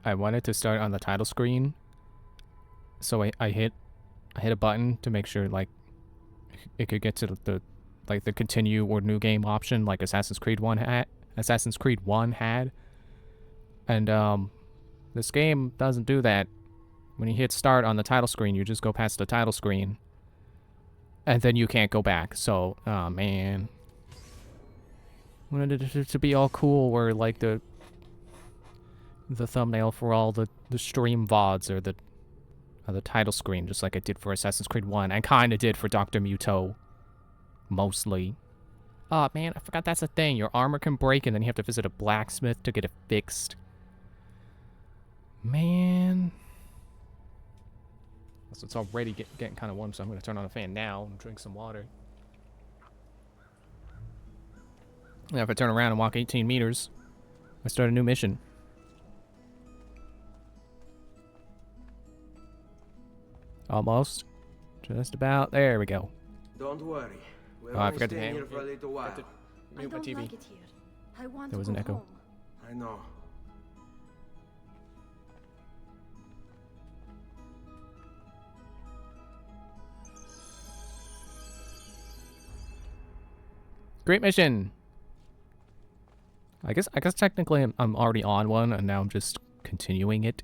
I wanted to start on the title screen, so I hit a button to make sure like it could get to the like the continue or new game option like Assassin's Creed 1 had. And this game doesn't do that. When you hit start on the title screen, you just go past the title screen. And then you can't go back. So, oh man. Wanted it to be all cool where like the thumbnail for all the stream VODs or the title screen, just like I did for Assassin's Creed 1. I kinda did for Dr. Muto. Mostly. Oh man, I forgot that's a thing. Your armor can break and then you have to visit a blacksmith to get it fixed. Man. So it's already getting kind of warm, so I'm going to turn on a fan now and drink some water. Now if I turn around and walk 18 meters, I start a new mission. Almost. Just about. There we go. Don't worry. We're I only forgot to staying mute here for a little while. my TV. Like it here. I want There was to an go echo. home. I know. Great mission. I guess technically I'm already on one, and now I'm just continuing it.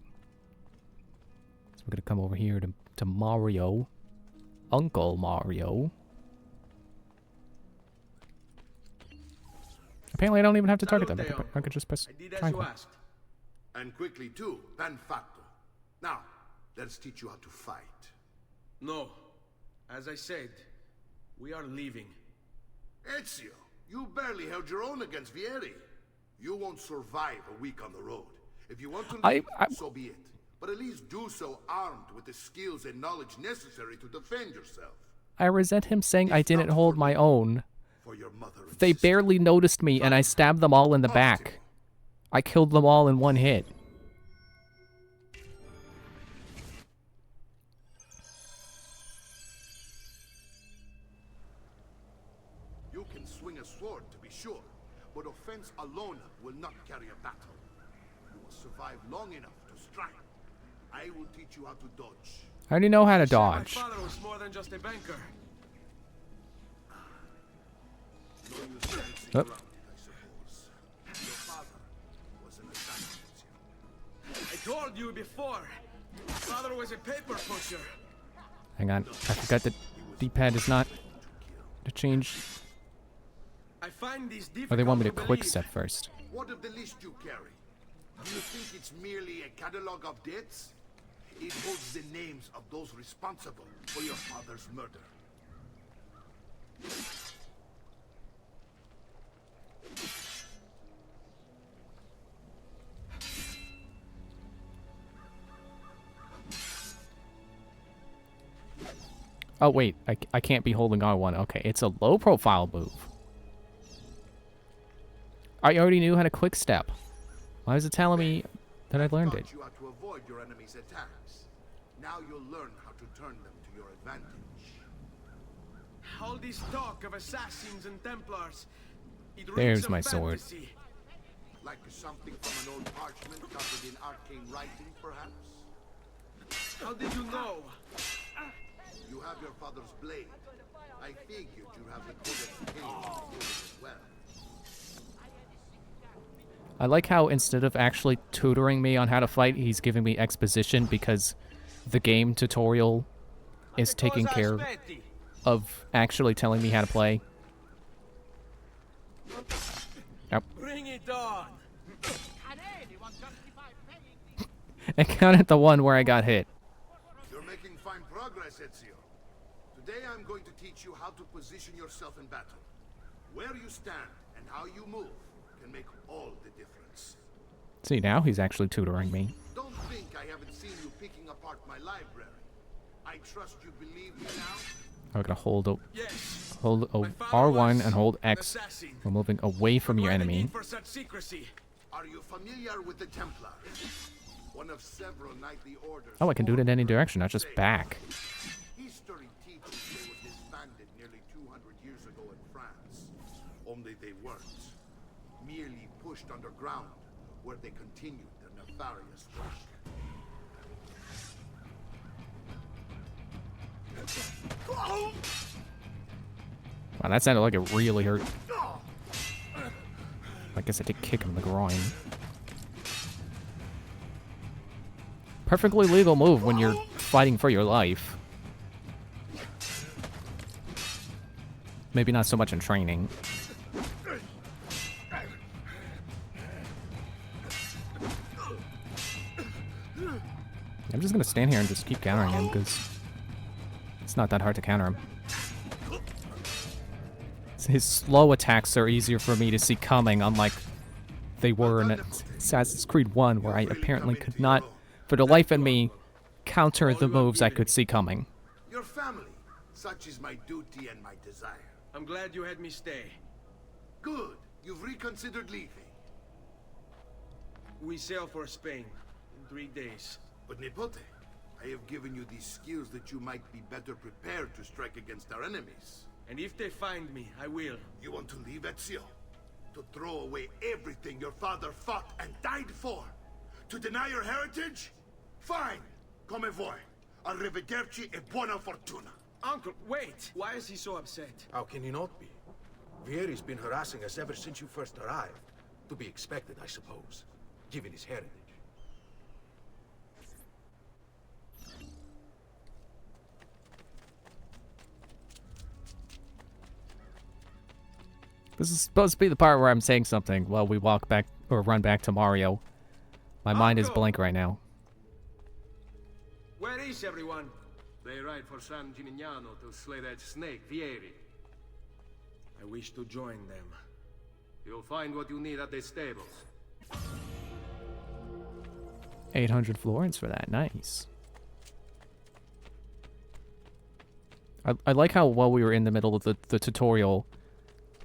So we're gonna come over here to Mario, Uncle Mario. Apparently, I don't even have to target them. I could just press I did as triangle. you asked. And quickly too, ben fatto. Now, let's teach you how to fight. No. As I said, we are leaving. Ezio, you barely held your own against Vieri. You won't survive a week on the road. If you want to leave, so be it. But at least do so armed with the skills and knowledge necessary to defend yourself. I resent him saying I didn't hold my own. For your mother and They sister. barely noticed me, and I stabbed them all in the back. I killed them all in one hit. You can swing a sword, to be sure, but offense alone will not carry a battle. You will survive long enough to strike. I will teach you how to dodge. I already know how to Sure, dodge. My father was more than just a banker. No use dancing Yep. around it, I suppose. Your father was an assassin, Ezio. I told you before. My father was a paper pusher. Hang on, I forgot that D-pad is not to change. I find these difficult Or they want me to believe. quick step first. What of the list you carry? Do you think it's merely a catalog of debts? It holds the names of those responsible for your father's murder. Oh wait, I can't be holding R1. Okay, it's a low profile move. I already knew how to quick step. Why is it telling me that I learned it? Taught you how to avoid your enemy's attacks. Now you'll learn how to turn them to your advantage. All this talk of assassins and Templars. It There's reeks of my sword. fantasy. Like something from an old parchment covered in arcane writing, perhaps? How did you know? You have your father's blade. I figured you have the Codex Cain as well. I like how instead of actually tutoring me on how to fight, he's giving me exposition because the game tutorial is taking care of actually telling me how to play. Yep. Bring it on. I counted the one where I got hit. You're making fine progress, Ezio. Today I'm going to teach you how to position yourself in battle. Where you stand and how you move can make all the difference. See, now he's actually tutoring me. Don't think I haven't seen you picking apart my library. I trust you believe me now. I'm gonna hold Yes. O My father R1 was and hold an X. assassin. We're moving away from your Why the enemy. need for such secrecy? Are you familiar with the Templars? One of several knightly orders. Oh, I can do it in any direction, not just formed back. History teaches they were disbanded nearly 200 years ago in France. Only they weren't. Merely pushed underground, where they continued their nefarious work. Wow, that sounded like it really hurt. I guess I did kick him in the groin. Perfectly legal move when you're fighting for your life. Maybe not so much in training. I'm just gonna stand here and just keep countering him, because it's not that hard to counter him. His slow attacks are easier for me to see coming, unlike they were in Assassin's Creed 1, where I apparently could not, for the life of me, counter the moves I could see coming. Your family, such is my duty and my desire. I'm glad you had me stay. Good. You've reconsidered leaving. We sail for Spain in 3 days. But Nipote, I have given you these skills that you might be better prepared to strike against our enemies. And if they find me, I will. You want to leave Ezio? To throw away everything your father fought and died for? To deny your heritage? Fine. Come voi. Arrivederci e buona fortuna. Uncle, wait! Why is he so upset? How can he not be? Vieri's been harassing us ever since you first arrived. To be expected, I suppose, given his heritage. This is supposed to be the part where I'm saying something while we walk back or run back to Mario. My mind is blank right now. Where is everyone? They ride for San Gimignano to slay that snake, Vieri. I wish to join them. You'll find what you need at the stables. 800 florins for that. Nice. I like how while we were in the middle of the tutorial,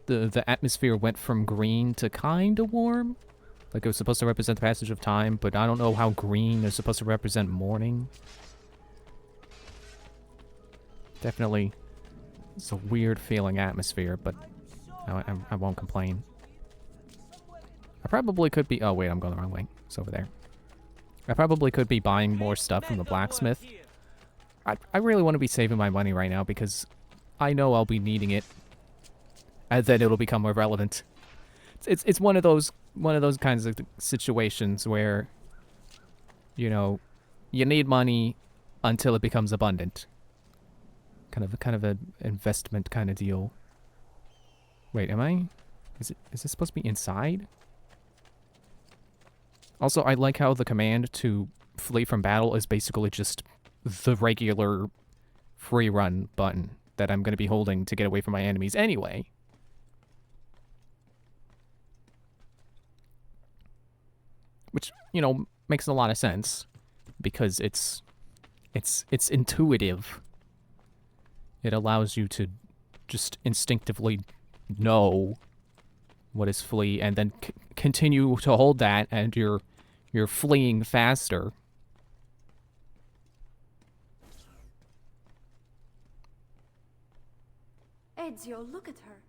the atmosphere went from green to kind of warm. Like it was supposed to represent the passage of time, but I don't know how green is supposed to represent morning. Definitely, it's a weird feeling atmosphere, but I won't complain. I probably could be... Oh, wait, I'm going the wrong way. It's over there. I probably could be buying more stuff from the blacksmith. I really want to be saving my money right now because I know I'll be needing it, and then it'll become irrelevant. It's one of those kinds of situations where, you know, you need money until it becomes abundant. Kind of an investment kind of deal. Wait, am I? Is this supposed to be inside? Also, I like how the command to flee from battle is basically just the regular free run button that I'm going to be holding to get away from my enemies anyway. Which, you know, makes a lot of sense because it's intuitive. It allows you to just instinctively know what is flee and then continue to hold that, and you're fleeing faster. Ezio, look at her.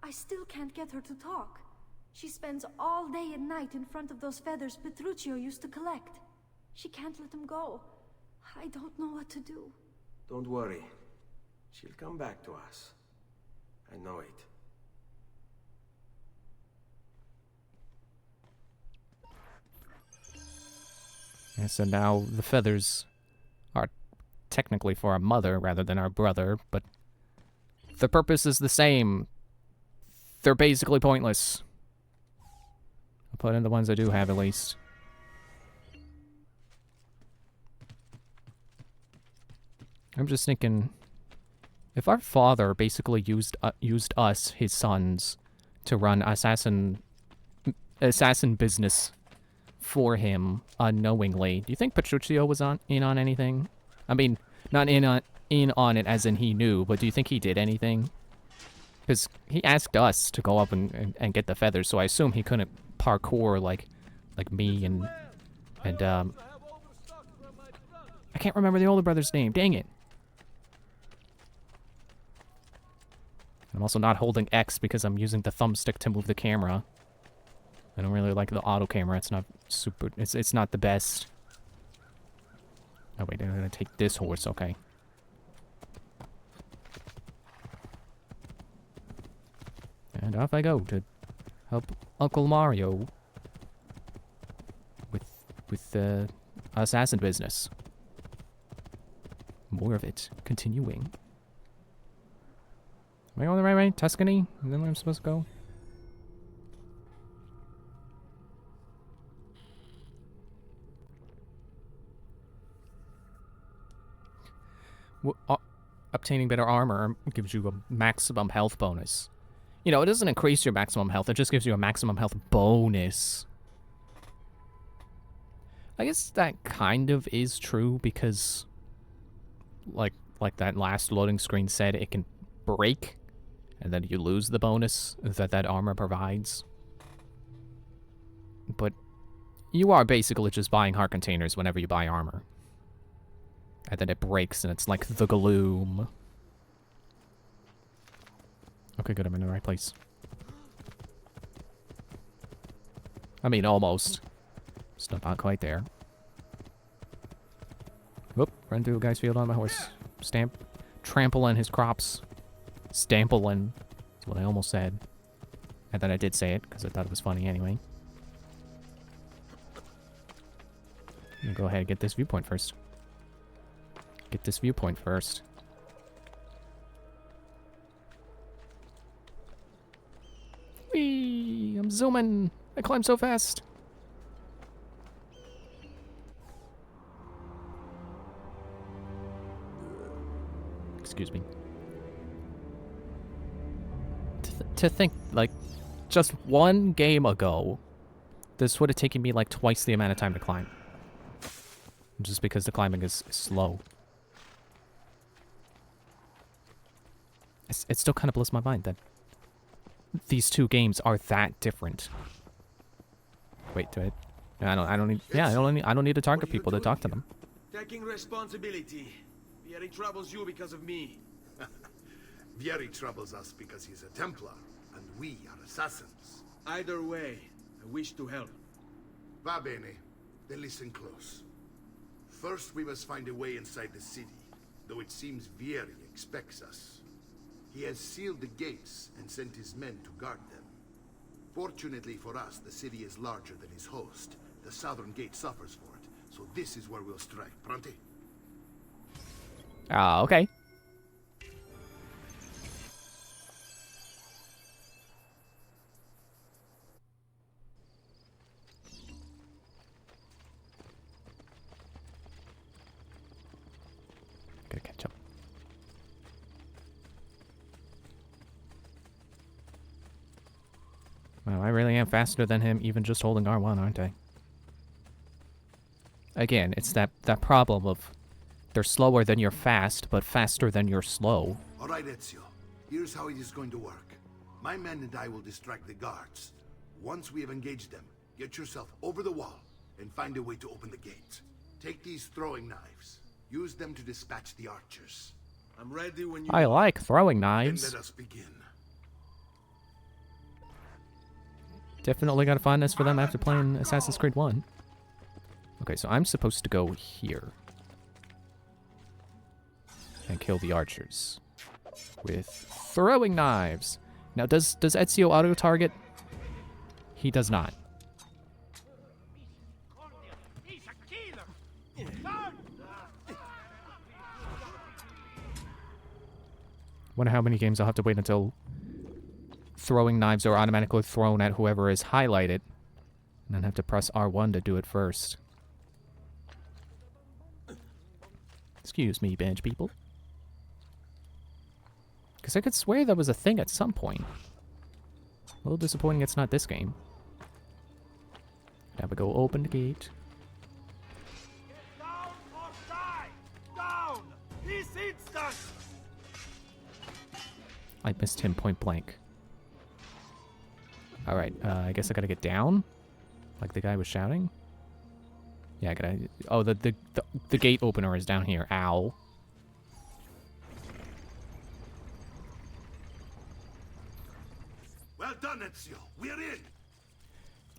I still can't get her to talk. She spends all day and night in front of those feathers Petruchio used to collect. She can't let them go. I don't know what to do. Don't worry. She'll come back to us. I know it. And so now the feathers are technically for our mother rather than our brother, but the purpose is the same. They're basically pointless. I'll put in the ones I do have at least. I'm just thinking, if our father basically used us, his sons, to run assassin business for him unknowingly, do you think Petruchio was in on anything? I mean, not in on it as in he knew, but do you think he did anything? Because he asked us to go up and get the feathers, so I assume he couldn't parkour like me and I can't remember the older brother's name. Dang it. I'm also not holding X because I'm using the thumbstick to move the camera. I don't really like the auto camera. It's not super... It's not the best. Oh, wait. I'm gonna take this horse. Okay. And off I go to help Uncle Mario with assassin business. More of it. Continuing. Am I going the right way? Tuscany? Is that where I'm supposed to go? Obtaining better armor gives you a maximum health bonus. You know, it doesn't increase your maximum health, it just gives you a maximum health bonus. I guess that kind of is true because, like that last loading screen said, it can break, and then you lose the bonus that armor provides. But you are basically just buying heart containers whenever you buy armor. And then it breaks, and it's like the gloom. Okay, good, I'm in the right place. I mean, almost. Still not quite there. Whoop, run through a guy's field on my horse. Trample on his crops. Stample is what I almost said. And then I did say it, because I thought it was funny anyway. I'm gonna go ahead and get this viewpoint first. Whee! I'm zooming! I climb so fast! Excuse me. To think, like, just one game ago, this would have taken me like twice the amount of time to climb. Just because the climbing is slow. It still kind of blows my mind that these two games are that different. Wait, do I? I don't need. Yeah, I don't need to target people to talk to them. Taking responsibility. Vieri troubles you because of me. Vieri troubles us because he's a Templar, and we are assassins. Either way, I wish to help. Va bene. Then listen close. First, we must find a way inside the city, though it seems Vieri expects us. He has sealed the gates and sent his men to guard them. Fortunately for us, the city is larger than his host. The southern gate suffers for it, so this is where we'll strike. Pronti? Okay. Gotta catch up. Wow, I really am faster than him, even just holding R1, aren't I? Again, it's that problem of they're slower than you're fast, but faster than you're slow. All right, Ezio. Here's how it is going to work. My men and I will distract the guards. Once we have engaged them, get yourself over the wall and find a way to open the gate. Take these throwing knives. Use them to dispatch the archers. I'm ready when you... I like throwing Then knives. let us begin. Definitely gotta find this for them after playing Assassin's Creed 1. Okay, so I'm supposed to go here. And kill the archers. With throwing knives. Now, does Ezio auto-target? He does not. Wonder how many games I'll have to wait until throwing knives are automatically thrown at whoever is highlighted. And then have to press R1 to do it first. Excuse me, bench people. Because I could swear that was a thing at some point. A little disappointing it's not this game. Now we go open the gate. Down or die! Down! This instant! I missed him point blank. Alright, I guess I gotta get down? Like the guy was shouting? Yeah, I gotta... Oh, the gate opener is down here. Ow. Well done, Ezio. We're in.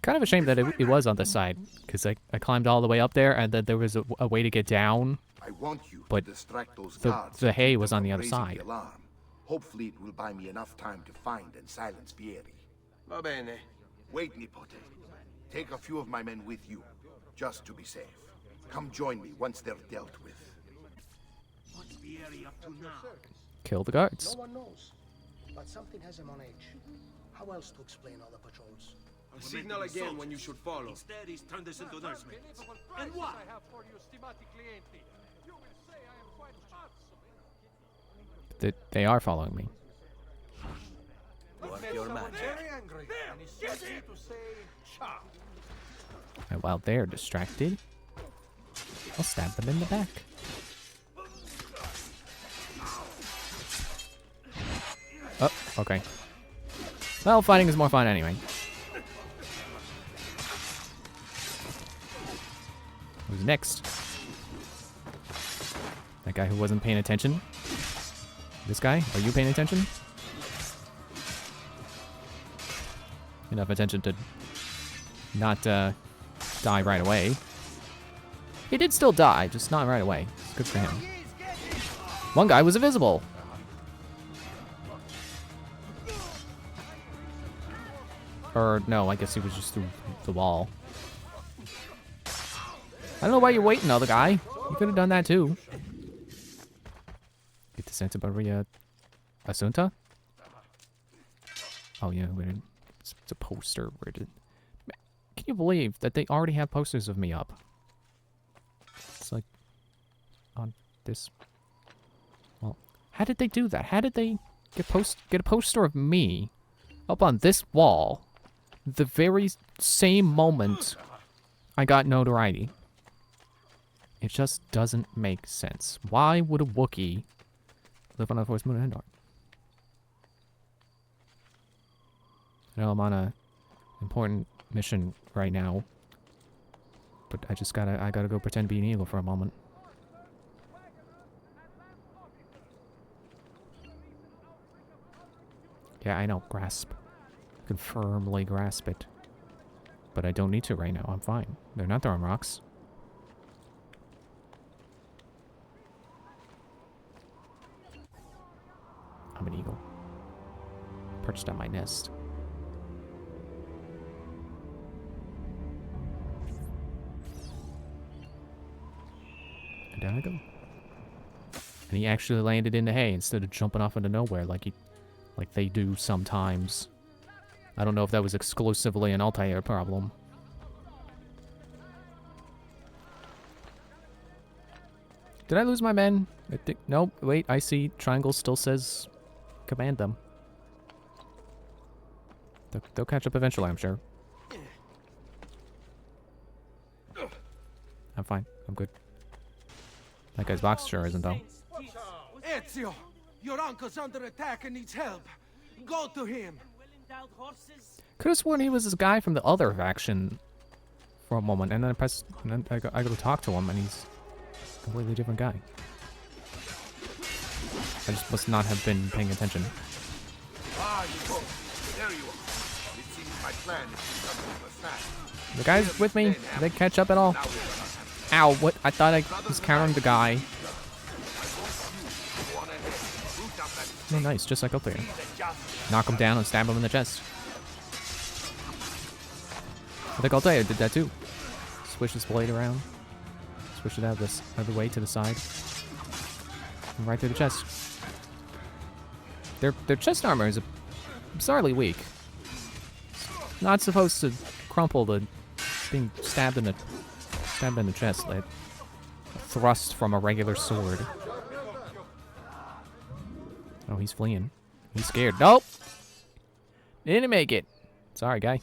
Kind of a shame that it was on this side, because I climbed all the way up there, and then there was a way to get down, I want you but to distract those the guards the and hay keep was them on the from other raising side. the alarm. Hopefully it will buy me enough time to find and silence Vieri. Va bene. Wait, Nipote. Take a few of my men with you, just to be safe. Come join me once they're dealt with. What's Vieri up to now? Kill the guards. No one knows, but something has him on edge. How else to explain all the patrols? Signal again when you should follow. Instead, he's turned us into nursemaids. And why? They are following me. Very angry, and he sent me to say, "Cha." And while they're distracted, I'll stab them in the back. Oh, okay. Well, fighting is more fun anyway. Who's next? That guy who wasn't paying attention? This guy? Are you paying attention? Enough attention to not die right away. He did still die, just not right away. It's good for him. One guy was invisible. Or no, I guess he was just through the wall. I don't know why you're waiting, other guy. You could have done that too. Get to Santa Maria Asunta? Oh yeah, it's a poster. Where did? Can you believe that they already have posters of me up? It's like on this. Well, how did they do that? How did they get a poster of me up on this wall the very same moment I got notoriety? It just doesn't make sense. Why would a Wookiee live on a forest moon and Endor? I know I'm on a important mission right now, but I gotta go pretend to be an eagle for a moment. Yeah, I know, grasp. I can firmly grasp it. But I don't need to right now, I'm fine. They're not throwing rocks. I'm an eagle. Perched on my nest. And down I go. And he actually landed in the hay instead of jumping off into nowhere like they do sometimes. I don't know if that was exclusively an Altair problem. Did I lose my men? I think, nope, wait, I see triangle still says command them. They'll catch up eventually, I'm sure. I'm fine. I'm good. That guy's box sure isn't, though. Ezio, your uncle's under attack and needs help. Go to him. Could have sworn he was this guy from the other faction for a moment, and then I go to talk to him, and he's a completely different guy. I just must not have been paying attention. Ah, you go. There you are. It seems my plan is to come to a snack. The guys with me? Did they catch up at all? Ow, what? I thought I was countering the guy. Oh, nice, just like up there. Knock him down and stab him in the chest. I think Altair did that too. Swish his blade around. Swish it out this other way to the side. And right through the chest. Their chest armor is bizarrely weak. It's not supposed to crumple to being stabbed in the chest. Like a thrust from a regular sword. Oh, he's fleeing. He's scared. Nope! Didn't make it. Sorry, guy.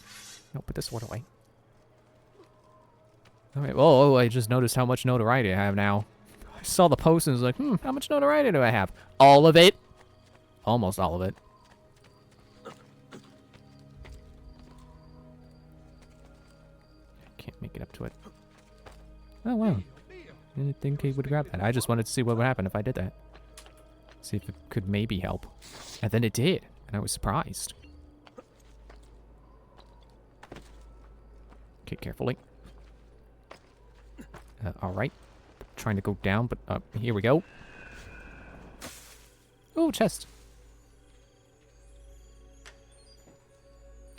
No, put this sword away. Alright, whoa, I just noticed how much notoriety I have now. I saw the post and was like, how much notoriety do I have? All of it. Almost all of it. I can't make it up to it. Oh, wow. I didn't think he would grab that. I just wanted to see what would happen if I did that. See if it could maybe help. And then it did. And I was surprised. Okay, carefully. Alright. Trying to go down, but here we go. Oh, chest.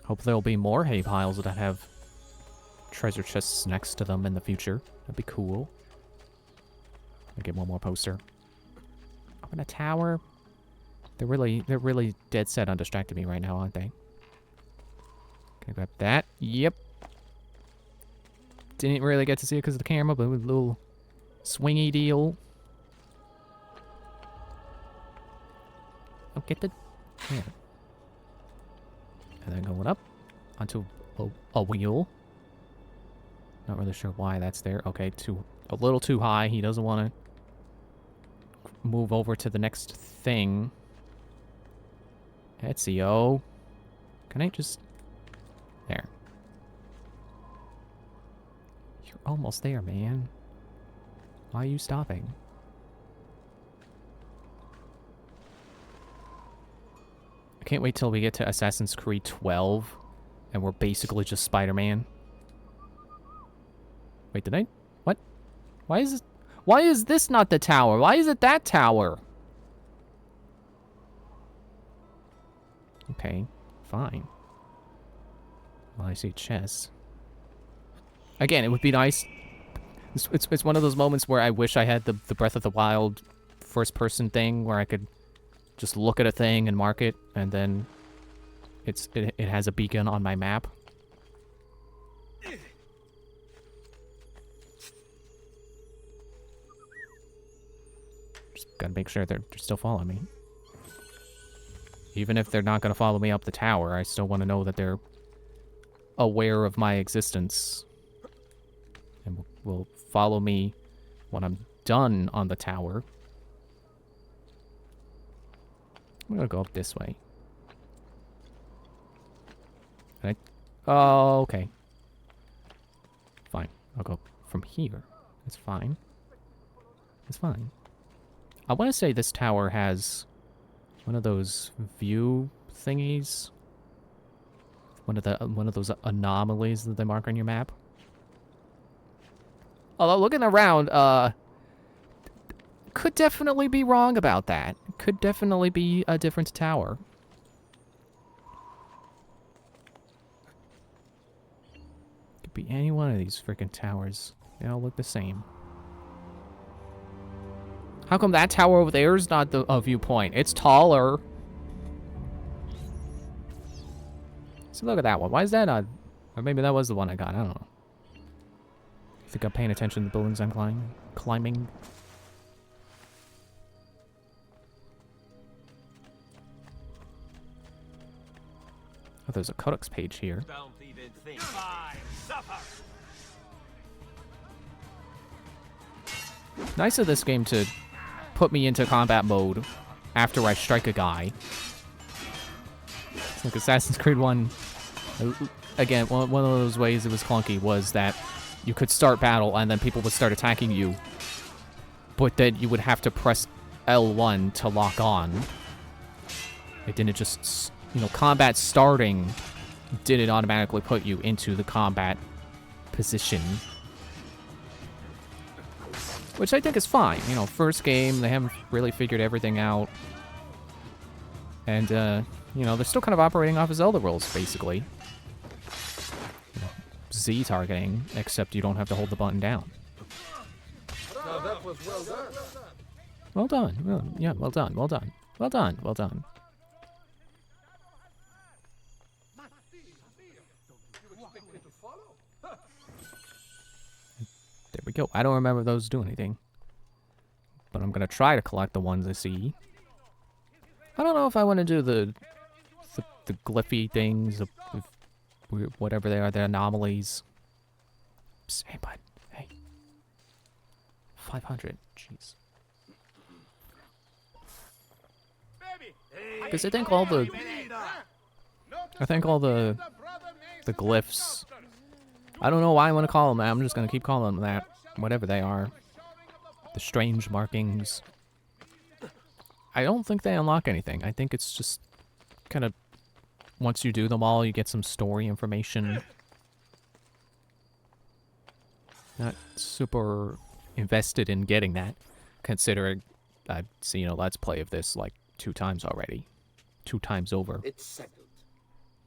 Hope there'll be more hay piles that have treasure chests next to them in the future. That'd be cool. I'll get one more poster. Up in a tower. They're really dead set on distracting me right now, aren't they? Okay, grab that. Yep. Didn't really get to see it because of the camera, but with a little swingy deal. Oh, get the... Yeah. And then going up onto a wheel. Not really sure why that's there. Okay, a little too high. He doesn't want to move over to the next thing. Ezio. Can I just... There. You're almost there, man. Why are you stopping? I can't wait till we get to Assassin's Creed 12 and we're basically just Spider-Man. Wait, did I? What? Why is this not the tower? Why is it that tower? Okay, fine. Well, I see chess. Again, it would be nice. It's one of those moments where I wish I had the Breath of the Wild first-person thing where I could just look at a thing and mark it, and then it has a beacon on my map. Just gotta make sure they're still following me. Even if they're not gonna follow me up the tower, I still want to know that they're aware of my existence. And will follow me when I'm done on the tower. I'm gonna go up this way. Oh, okay. Fine. I'll go from here. It's fine. It's fine. I want to say this tower has one of those view thingies. One of those anomalies that they mark on your map. Although looking around, could definitely be wrong about that. Could definitely be a different tower. Could be any one of these freaking towers. They all look the same. How come that tower over there is not a viewpoint? It's taller. So look at that one. Why is that not... Or maybe that was the one I got. I don't know. I think I'm paying attention to the buildings I'm climbing. Oh, there's a codex page here. Don't even think. Fine, suffer. Nice of this game to put me into combat mode after I strike a guy. It's like Assassin's Creed 1. Again, one of those ways it was clunky was that you could start battle and then people would start attacking you, but then you would have to press L1 to lock on. It didn't just, you know, combat starting didn't automatically put you into the combat position. Which I think is fine. You know, first game, they haven't really figured everything out. And, you know, they're still kind of operating off of Zelda rules, basically. Z targeting, except you don't have to hold the button down. Now that was well done. Well done. Well, yeah, well done. Well done. Well done. Well done. There we go. I don't remember those do anything. But I'm going to try to collect the ones I see. I don't know if I want to do the glyphy things, whatever they are, the anomalies. Psst, hey, bud. Hey. 500. Jeez. Because I think all the glyphs, I don't know why I want to call them that. I'm just going to keep calling them that. Whatever they are. The strange markings. I don't think they unlock anything. I think it's just kind of, once you do them all, you get some story information. Not super invested in getting that, considering I've seen a Let's Play of this like 2 times already. 2 times over. It's settled.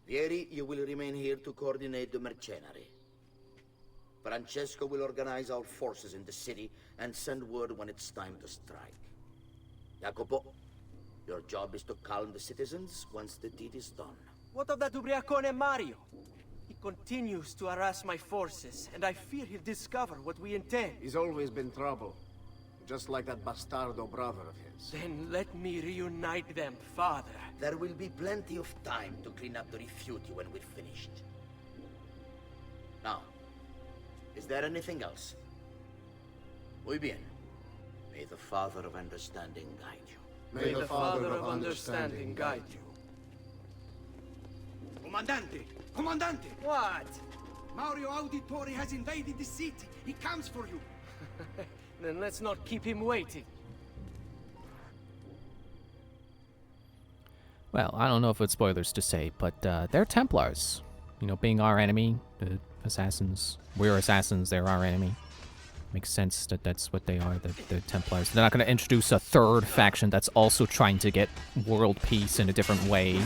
Vieri, you will remain here to coordinate the mercenary. Francesco will organize our forces in the city and send word when it's time to strike. Jacopo, your job is to calm the citizens once the deed is done. What of that ubriacone Mario? He continues to harass my forces, and I fear he'll discover what we intend. He's always been trouble. Just like that bastardo brother of his. Then let me reunite them, father. There will be plenty of time to clean up the rifiuti when we're finished. Now, is there anything else? Muy bien. May the Father of Understanding guide you. May the Father of Understanding guide you. Comandante! Comandante! What? Mario Auditore has invaded the city. He comes for you. Then let's not keep him waiting. Well, I don't know if it's spoilers to say, but they're Templars. You know, being our enemy, the assassins. We're assassins, they're our enemy. Makes sense that that's what they are, the Templars. They're not going to introduce a 3rd faction that's also trying to get world peace in a different way.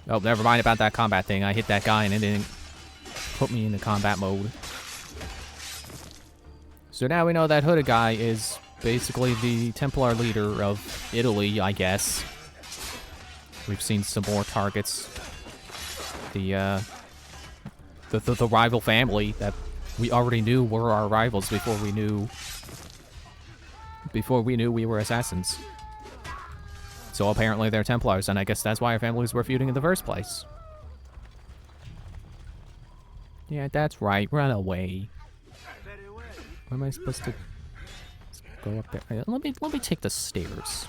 Oh, never mind about that combat thing. I hit that guy and it didn't put me into combat mode. So now we know that hooded guy is basically the Templar leader of Italy, I guess. We've seen some more targets. The rival family that we already knew were our rivals before we knew we were assassins. So apparently they're Templars, and I guess that's why our families were feuding in the first place. Yeah, that's right. Run away. Where am I supposed to go up there? Let me take the stairs.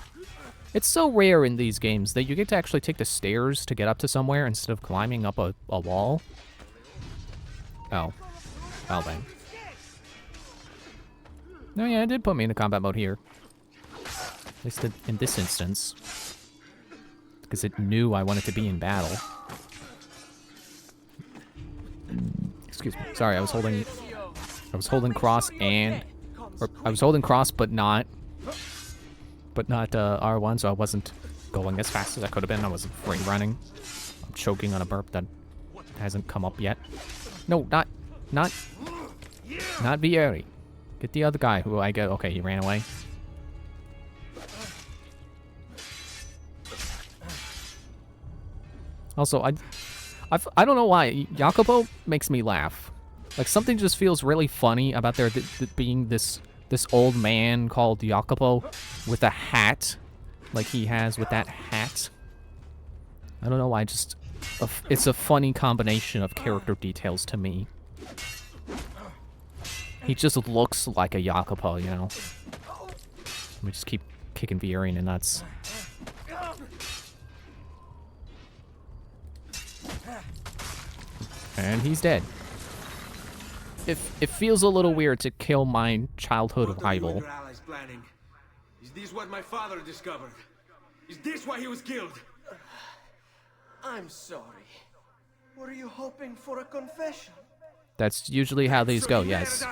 It's so rare in these games that you get to actually take the stairs to get up to somewhere instead of climbing up a wall. Oh. Well then. No, yeah, it did put me into combat mode here. At least in this instance. Because it knew I wanted to be in battle. Excuse me. Sorry, I was holding cross and... Or, I was holding cross but not R1, so I wasn't going as fast as I could have been. I wasn't free running. I'm choking on a burp that hasn't come up yet. No, not Vieri. Get the other guy who I get. Okay, he ran away. Also, I don't know why Jacopo makes me laugh. Like something just feels really funny about there being this old man called Jacopo with a hat, like he has with that hat. I don't know why. Just it's a funny combination of character details to me. He just looks like a Jacopo, you know. Let me just keep kicking Vieri in the nuts. And he's dead. It feels a little weird to kill my childhood rival. What are you and your allies planning? Is this what my father discovered? Is this why he was killed? I'm sorry. Were you hoping for a confession? That's usually how these go, yes.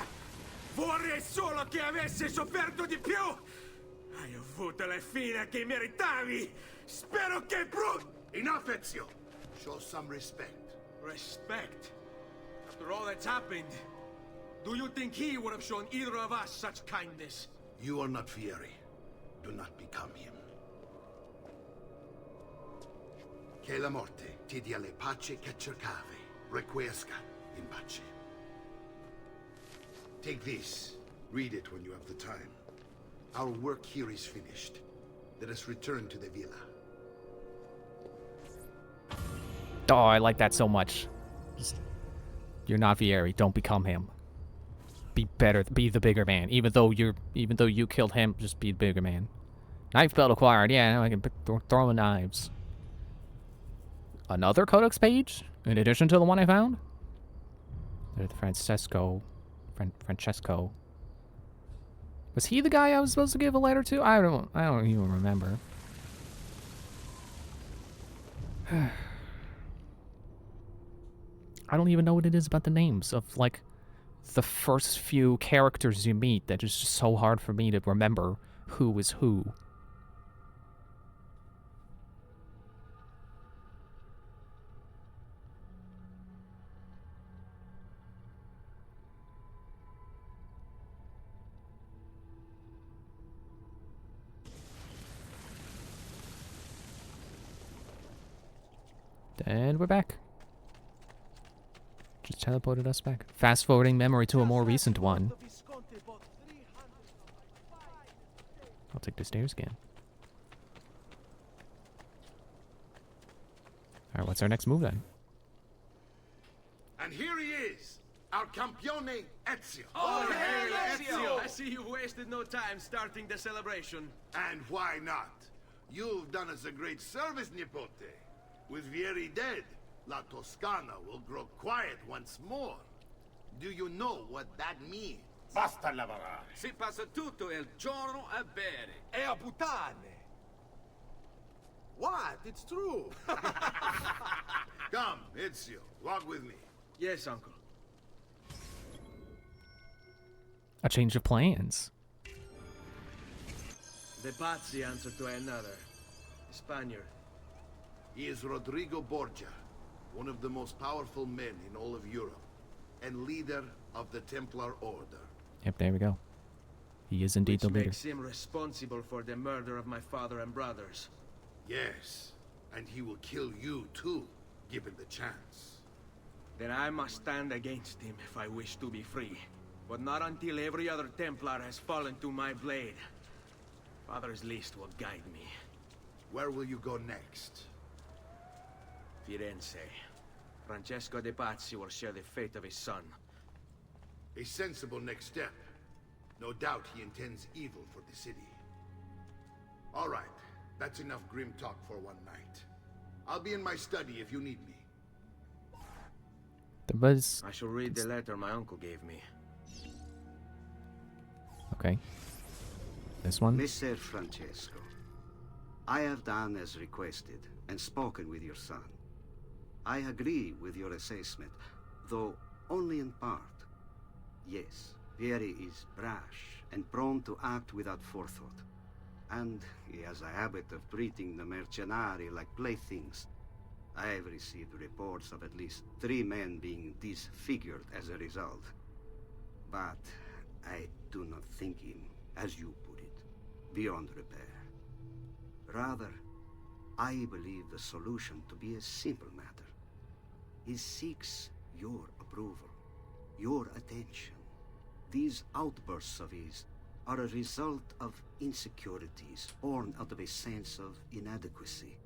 Vorrei solo che avessi sofferto di più. Hai avuto la fine che meritavi. Spero che Enough, Ezio. Show some respect. Respect? After all that's happened, do you think he would have shown either of us such kindness? You are not Vieri. Do not become him. Che la morte ti dia le pace che cercavi. Requiesca in pace. Take this. Read it when you have the time. Our work here is finished. Let us return to the villa. Oh, I like that so much. You're not Vieri. Don't become him. Be better. Be the bigger man. Even though you killed him, just be the bigger man. Knife belt acquired. Yeah, now I can throw knives. Another codex page in addition to the one I found. There's Francesco. Was he the guy I was supposed to give a letter to? I don't even remember. I don't even know what it is about the names of, like, the first few characters you meet that is just so hard for me to remember who is who. And we're back. Just teleported us back. Fast forwarding memory to a more recent one. I'll take the stairs again. Alright, what's our next move then? And here he is, our campione Ezio. Oh, hey, Ezio! I see you wasted no time starting the celebration. And why not? You've done us a great service, Nipote. With Vieri dead, La Toscana will grow quiet once more. Do you know what that means? Basta lavorare. Si passa tutto il giorno a bere. E a puttane. What? It's true. Come, Ezio, walk with me. Yes, uncle. A change of plans. The Pazzi answer to another. Spaniard. He is Rodrigo Borgia, one of the most powerful men in all of Europe, and leader of the Templar Order. Yep, there we go. He is indeed the leader. Makes him responsible for the murder of my father and brothers. Yes, and he will kill you too, given the chance. Then I must stand against him if I wish to be free. But not until every other Templar has fallen to my blade. Father's list will guide me. Where will you go next? Firenze. Francesco de Pazzi will share the fate of his son. A sensible next step. No doubt he intends evil for the city. All right, that's enough grim talk for one night. I'll be in my study if you need me. I shall read the letter my uncle gave me. Okay. This one? Messer Francesco, I have done as requested and spoken with your son. I agree with your assessment, though only in part. Yes, Vieri is brash and prone to act without forethought. And he has a habit of treating the mercenari like playthings. I have received reports of at least 3 men being disfigured as a result. But I do not think him, as you put it, beyond repair. Rather, I believe the solution to be a simple matter. He seeks your approval, your attention. These outbursts of his are a result of insecurities born out of a sense of inadequacy.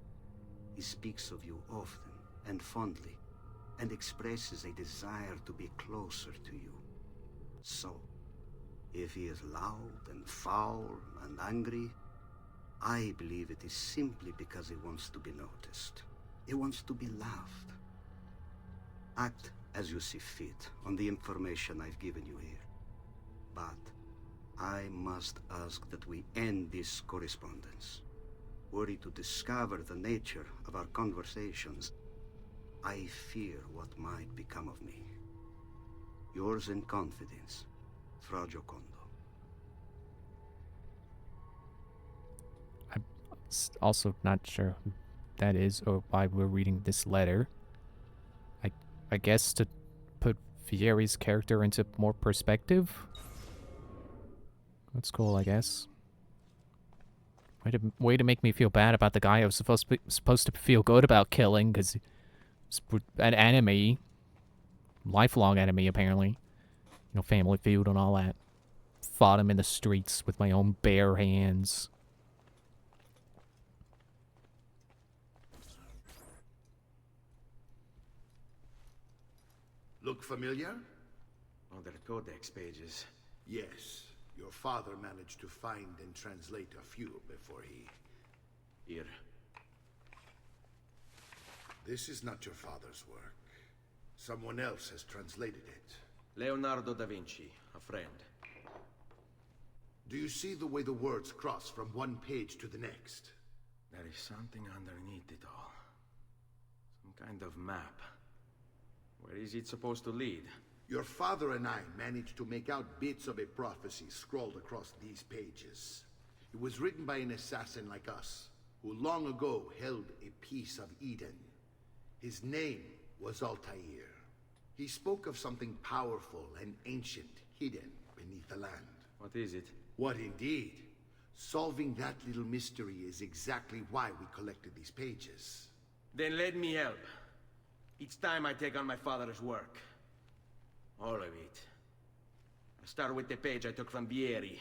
He speaks of you often and fondly, and expresses a desire to be closer to you. So, if he is loud and foul and angry, I believe it is simply because he wants to be noticed. He wants to be loved. Act as you see fit on the information I've given you here. But I must ask that we end this correspondence. Were he to discover the nature of our conversations, I fear what might become of me. Yours in confidence, Fra Giocondo. I'm also not sure who that is or why we're reading this letter. I guess to put Vieri's character into more perspective. That's cool, I guess. Way to make me feel bad about the guy I was supposed to feel good about killing, because he's an enemy, lifelong enemy apparently. You know, family feud and all that. Fought him in the streets with my own bare hands. Look familiar? Other codex pages. Yes. Your father managed to find and translate a few before he... Here. This is not your father's work. Someone else has translated it. Leonardo da Vinci, a friend. Do you see the way the words cross from one page to the next? There is something underneath it all. Some kind of map. Where is it supposed to lead? Your father and I managed to make out bits of a prophecy scrawled across these pages. It was written by an assassin like us, who long ago held a piece of Eden. His name was Altair. He spoke of something powerful and ancient hidden beneath the land. What is it? What indeed? Solving that little mystery is exactly why we collected these pages. Then let me help. Each time I take on my father's work. All of it. I start with the page I took from Vieri.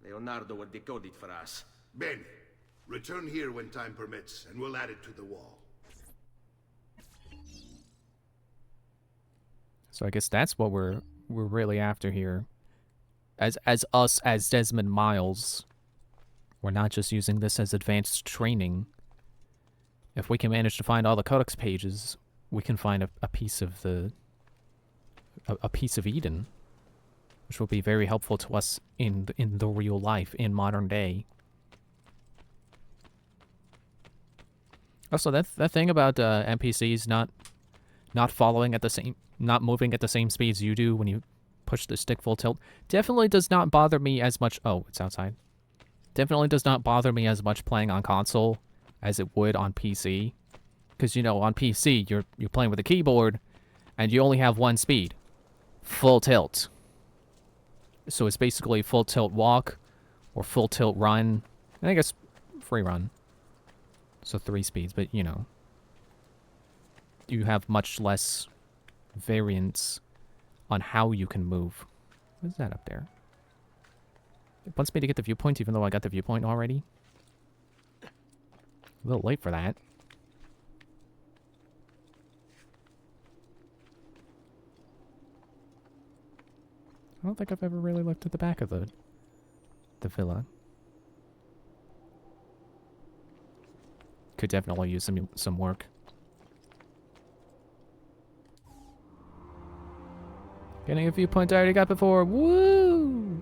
Leonardo will decode it for us. Bene. Return here when time permits, and we'll add it to the wall. So I guess that's what we're really after here. As us as Desmond Miles, we're not just using this as advanced training. If we can manage to find all the Codex pages, we can find a piece of a piece of Eden, which will be very helpful to us in the real life, in modern day. Also, that thing about NPCs not following at the same, not moving at the same speeds you do when you push the stick full tilt, definitely does not bother me as much. Oh, it's outside. Definitely does not bother me as much playing on console as it would on PC, because you know on PC you're playing with a keyboard, and you only have one speed, full tilt. So it's basically full tilt walk, or full tilt run, and I guess free run. So 3 speeds, but you know, you have much less variance on how you can move. What is that up there? It wants me to get the viewpoint even though I got the viewpoint already. A little late for that. I don't think I've ever really looked at the back of the villa. Could definitely use some work. Getting a viewpoint I already got before. Woo!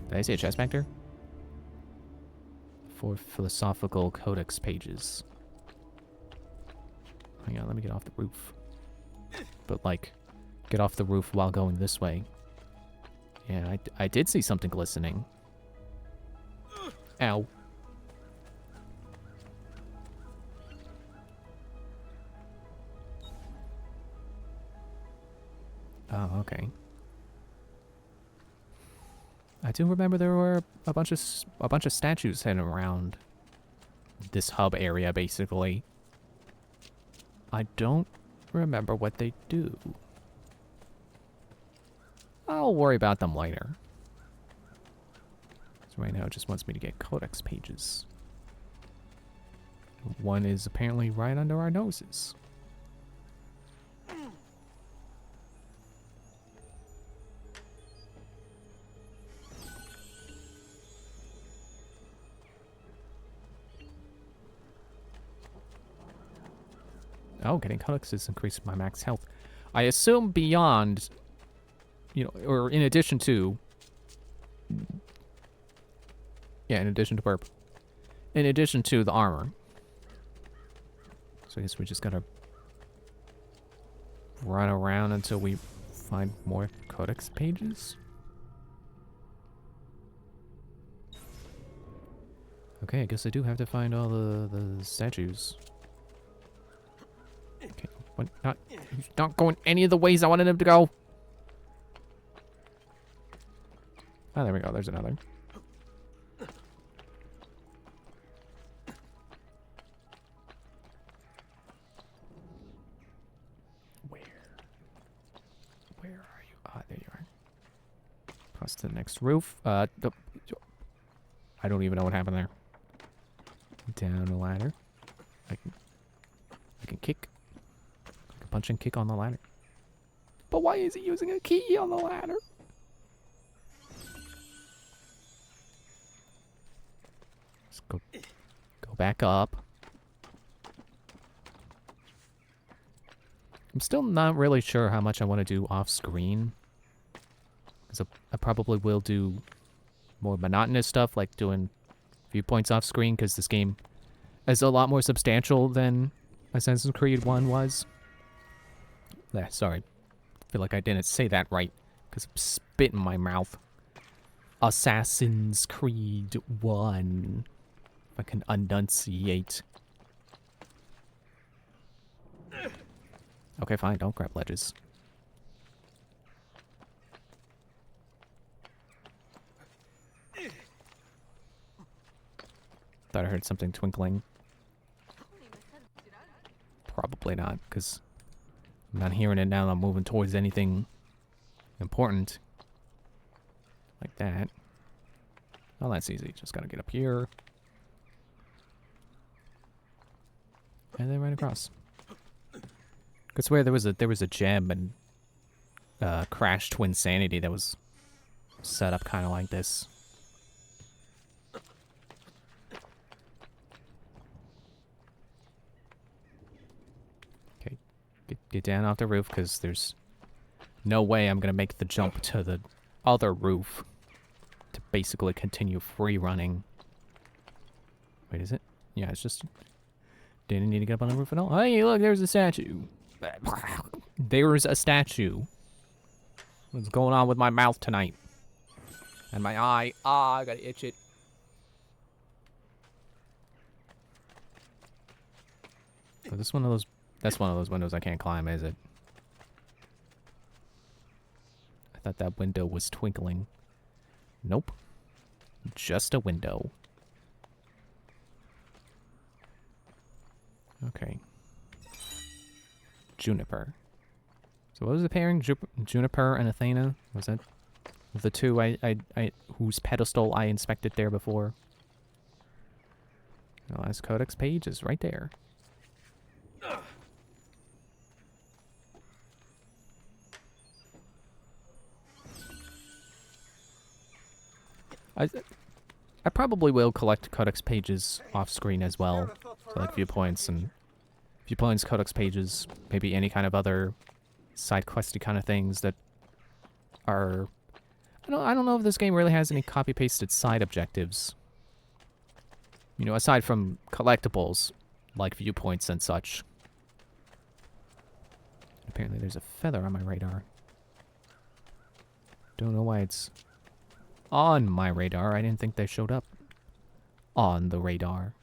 Did I see a chest back there? 4 philosophical codex pages. Hang on, let me get off the roof. But like, get off the roof while going this way. Yeah, I did see something glistening. Ow. Oh, okay. I do remember there were a bunch of statues hidden around this hub area, basically. I don't remember what they do. I'll worry about them later. So right now it just wants me to get codex pages. One is apparently right under our noses. Oh, getting codexes increases my max health. I assume beyond, you know, or in addition to... Yeah, in addition to burp. In addition to the armor. So I guess we just gotta run around until we find more codex pages. Okay, I guess I do have to find all the statues. Okay, what? He's not going any of the ways I wanted him to go. Oh, there we go. There's another. Where are you? Ah, there you are. Cross to the next roof. I don't even know what happened there. Down the ladder. I can kick. I can punch and kick on the ladder. But why is he using a key on the ladder? Let's go back up. I'm still not really sure how much I want to do off screen. Because I probably will do more monotonous stuff, like doing viewpoints off screen, because this game is a lot more substantial than Assassin's Creed 1 was. There, sorry. I feel like I didn't say that right, because I'm spit in my mouth. Assassin's Creed 1. If I can enunciate. Okay, fine, don't grab ledges. Thought I heard something twinkling. Probably not, because I'm not hearing it now. I'm moving towards anything important. Like that. Oh, that's easy. Just gotta get up here. And then right across. Could swear there was a gem in Crash Twinsanity that was set up kind of like this. Okay, get down off the roof, because there's no way I'm gonna make the jump to the other roof to basically continue free running. Wait, is it? Yeah, it's just didn't need to get up on the roof at all. Hey, look, there's a statue. There's a statue. What's going on with my mouth tonight? And my eye. Ah, I gotta itch it. So this one of those. That's one of those windows I can't climb, is it? I thought that window was twinkling. Nope. Just a window. Okay. Juniper. So what was the pairing? Juniper and Athena? Was that the two whose pedestal I inspected there before? The last codex page is right there. I probably will collect codex pages off screen as well. So like viewpoints, codex pages, maybe any kind of other side questy kind of things that are I don't know if this game really has any copy pasted side objectives. You know, aside from collectibles like viewpoints and such. Apparently there's a feather on my radar. Don't know why it's on my radar. I didn't think they showed up on the radar.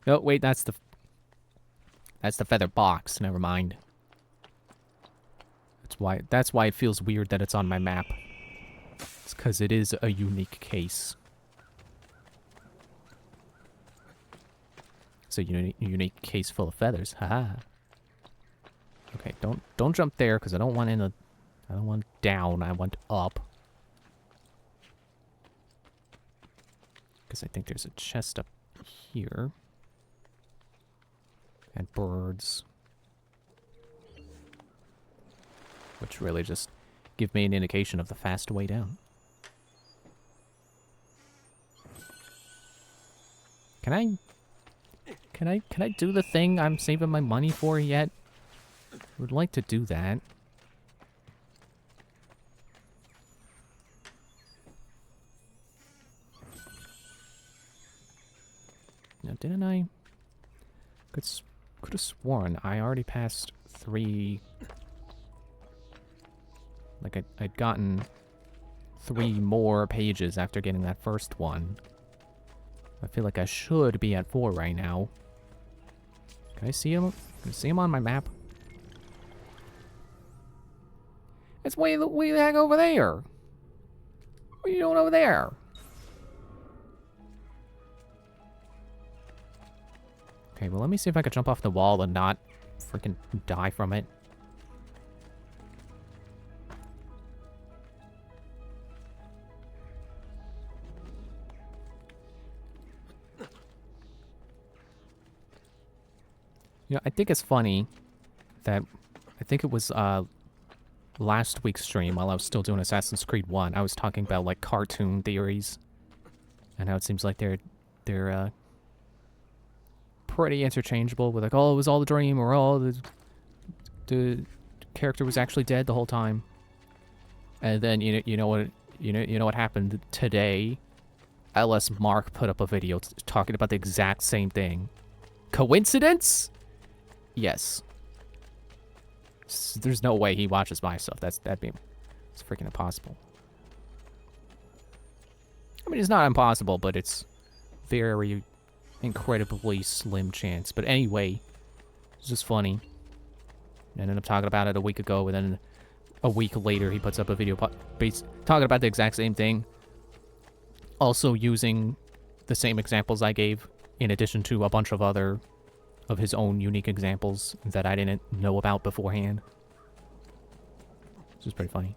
No, wait, that's the feather box. Never mind. That's why it feels weird that it's on my map. It's because it is a unique case. It's a unique case full of feathers. Haha. Okay, don't jump there, because I don't want I don't want down. I want up. Because I think there's a chest up here. And birds. Which really just give me an indication of the fast way down. Can I do the thing I'm saving my money for yet? I would like to do that. Now, didn't I? Could have sworn I already passed 3. Like I'd gotten 3 more pages after getting that first one. I feel like I should be at 4 right now. Can I see him? Can I see him on my map? It's way the heck over there. What are you doing over there? Okay, well, let me see if I can jump off the wall and not freaking die from it. You know, I think it's funny that I think it was last week's stream while I was still doing Assassin's Creed 1. I was talking about like cartoon theories and how it seems like they're pretty interchangeable with like, oh, it was all a dream, or oh, the character was actually dead the whole time. And then you know what happened today? LS Mark put up a video talking about the exact same thing. Coincidence? Yes. There's no way he watches my stuff. It's freaking impossible. I mean, it's not impossible, but it's very incredibly slim chance. But anyway, it's just funny. I ended up talking about it a week ago, and then a week later he puts up a video talking about the exact same thing. Also using the same examples I gave, in addition to a bunch of other of his own unique examples that I didn't know about beforehand. This is pretty funny.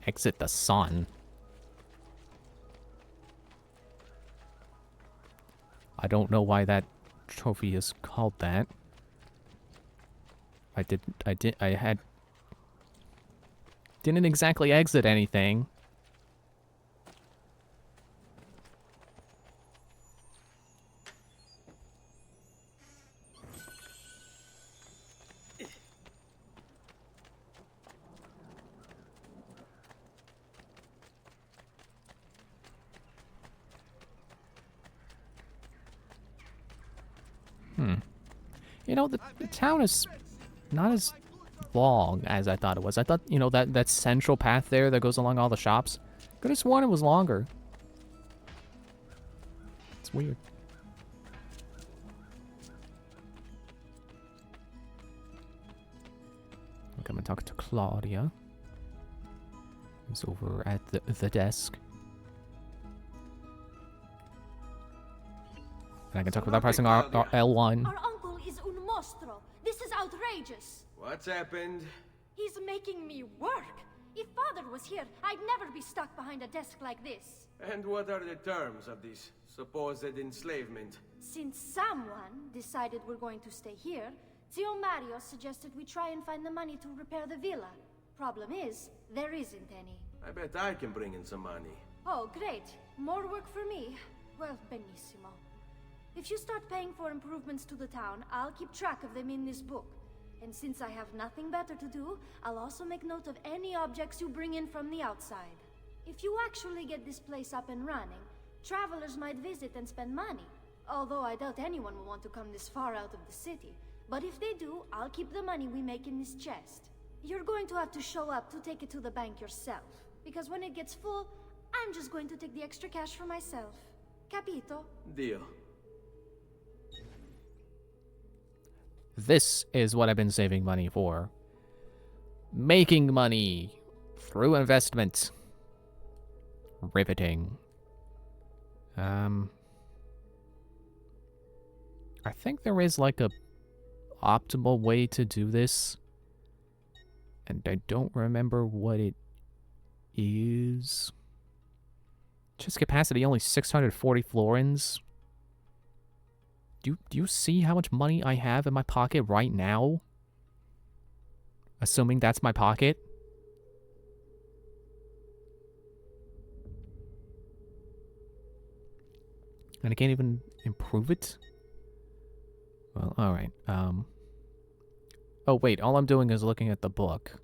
Exit the sun. I don't know why that trophy is called that. Didn't exactly exit anything. You know, the town is not as long as I thought it was. I thought, you know, that central path there that goes along all the shops, could have sworn it was longer. It's weird. I'll come and talk to Claudia. Who's over at the desk. And I can talk without pressing L1. Our uncle is un mostro. This is outrageous. What's happened? He's making me work. If Father was here, I'd never be stuck behind a desk like this. And what are the terms of this supposed enslavement? Since someone decided we're going to stay here, Zio Mario suggested we try and find the money to repair the villa. Problem is, there isn't any. I bet I can bring in some money. Oh, great. More work for me. Well, benissimo. If you start paying for improvements to the town, I'll keep track of them in this book. And since I have nothing better to do, I'll also make note of any objects you bring in from the outside. If you actually get this place up and running, travelers might visit and spend money. Although I doubt anyone will want to come this far out of the city. But if they do, I'll keep the money we make in this chest. You're going to have to show up to take it to the bank yourself. Because when it gets full, I'm just going to take the extra cash for myself. Capito? Deal. This is what I've been saving money for. Making money through investment. Riveting. I think there is like a optimal way to do this. And I don't remember what it is. Chest capacity only 640 florins. Do you see how much money I have in my pocket right now? Assuming that's my pocket. And I can't even improve it? Well, alright. Oh, wait. All I'm doing is looking at the book.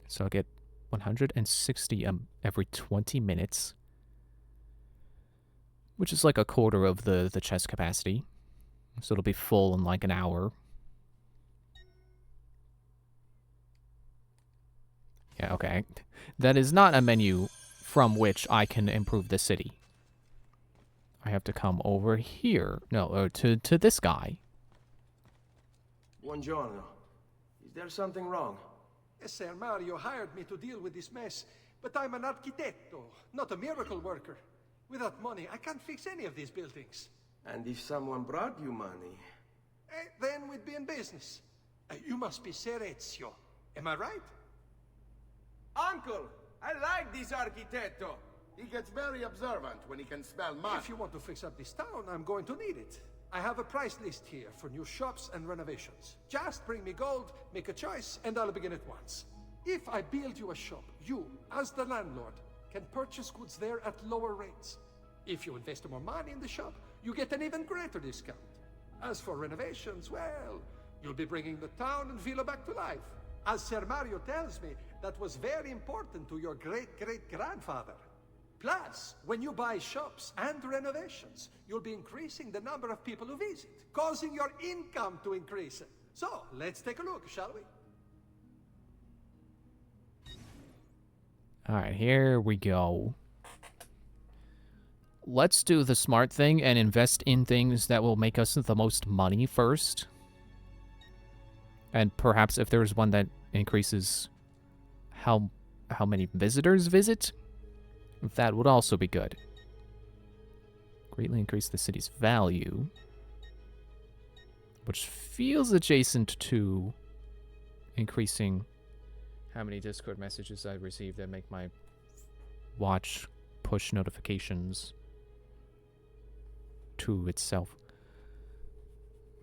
So I get 160 every 20 minutes. Which is like a quarter of the chest capacity. So it'll be full in like an hour. Yeah, okay. That is not a menu from which I can improve the city. I have to come over here. No, to this guy. Buongiorno. Is there something wrong? Sir Mario hired me to deal with this mess, but I'm an architetto, not a miracle worker. Without money, I can't fix any of these buildings. And if someone brought you money? Then we'd be in business. You must be Ser Ezio. Am I right? Uncle, I like this architetto. He gets very observant when he can smell money. If you want to fix up this town, I'm going to need it. I have a price list here for new shops and renovations. Just bring me gold, make a choice, and I'll begin at once. If I build you a shop, you, as the landlord, can purchase goods there at lower rates. If you invest more money in the shop, you get an even greater discount. As for renovations, well, you'll be bringing the town and villa back to life. As Ser Mario tells me, that was very important to your great-great-grandfather. Plus, when you buy shops and renovations, you'll be increasing the number of people who visit, causing your income to increase. So, let's take a look, shall we? Alright, here we go. Let's do the smart thing and invest in things that will make us the most money first. And perhaps if there's one that increases how many visitors visit, that would also be good. Greatly increase the city's value, which feels adjacent to increasing how many Discord messages I receive that make my watch push notifications to itself.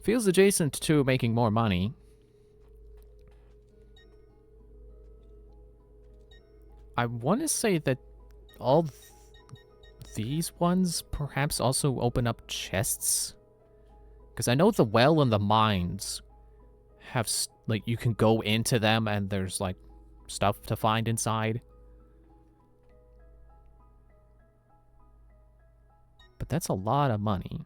Feels adjacent to making more money. I want to say that all these ones perhaps also open up chests. Because I know the well and the mines have, like, you can go into them and there's, like, stuff to find inside. But that's a lot of money.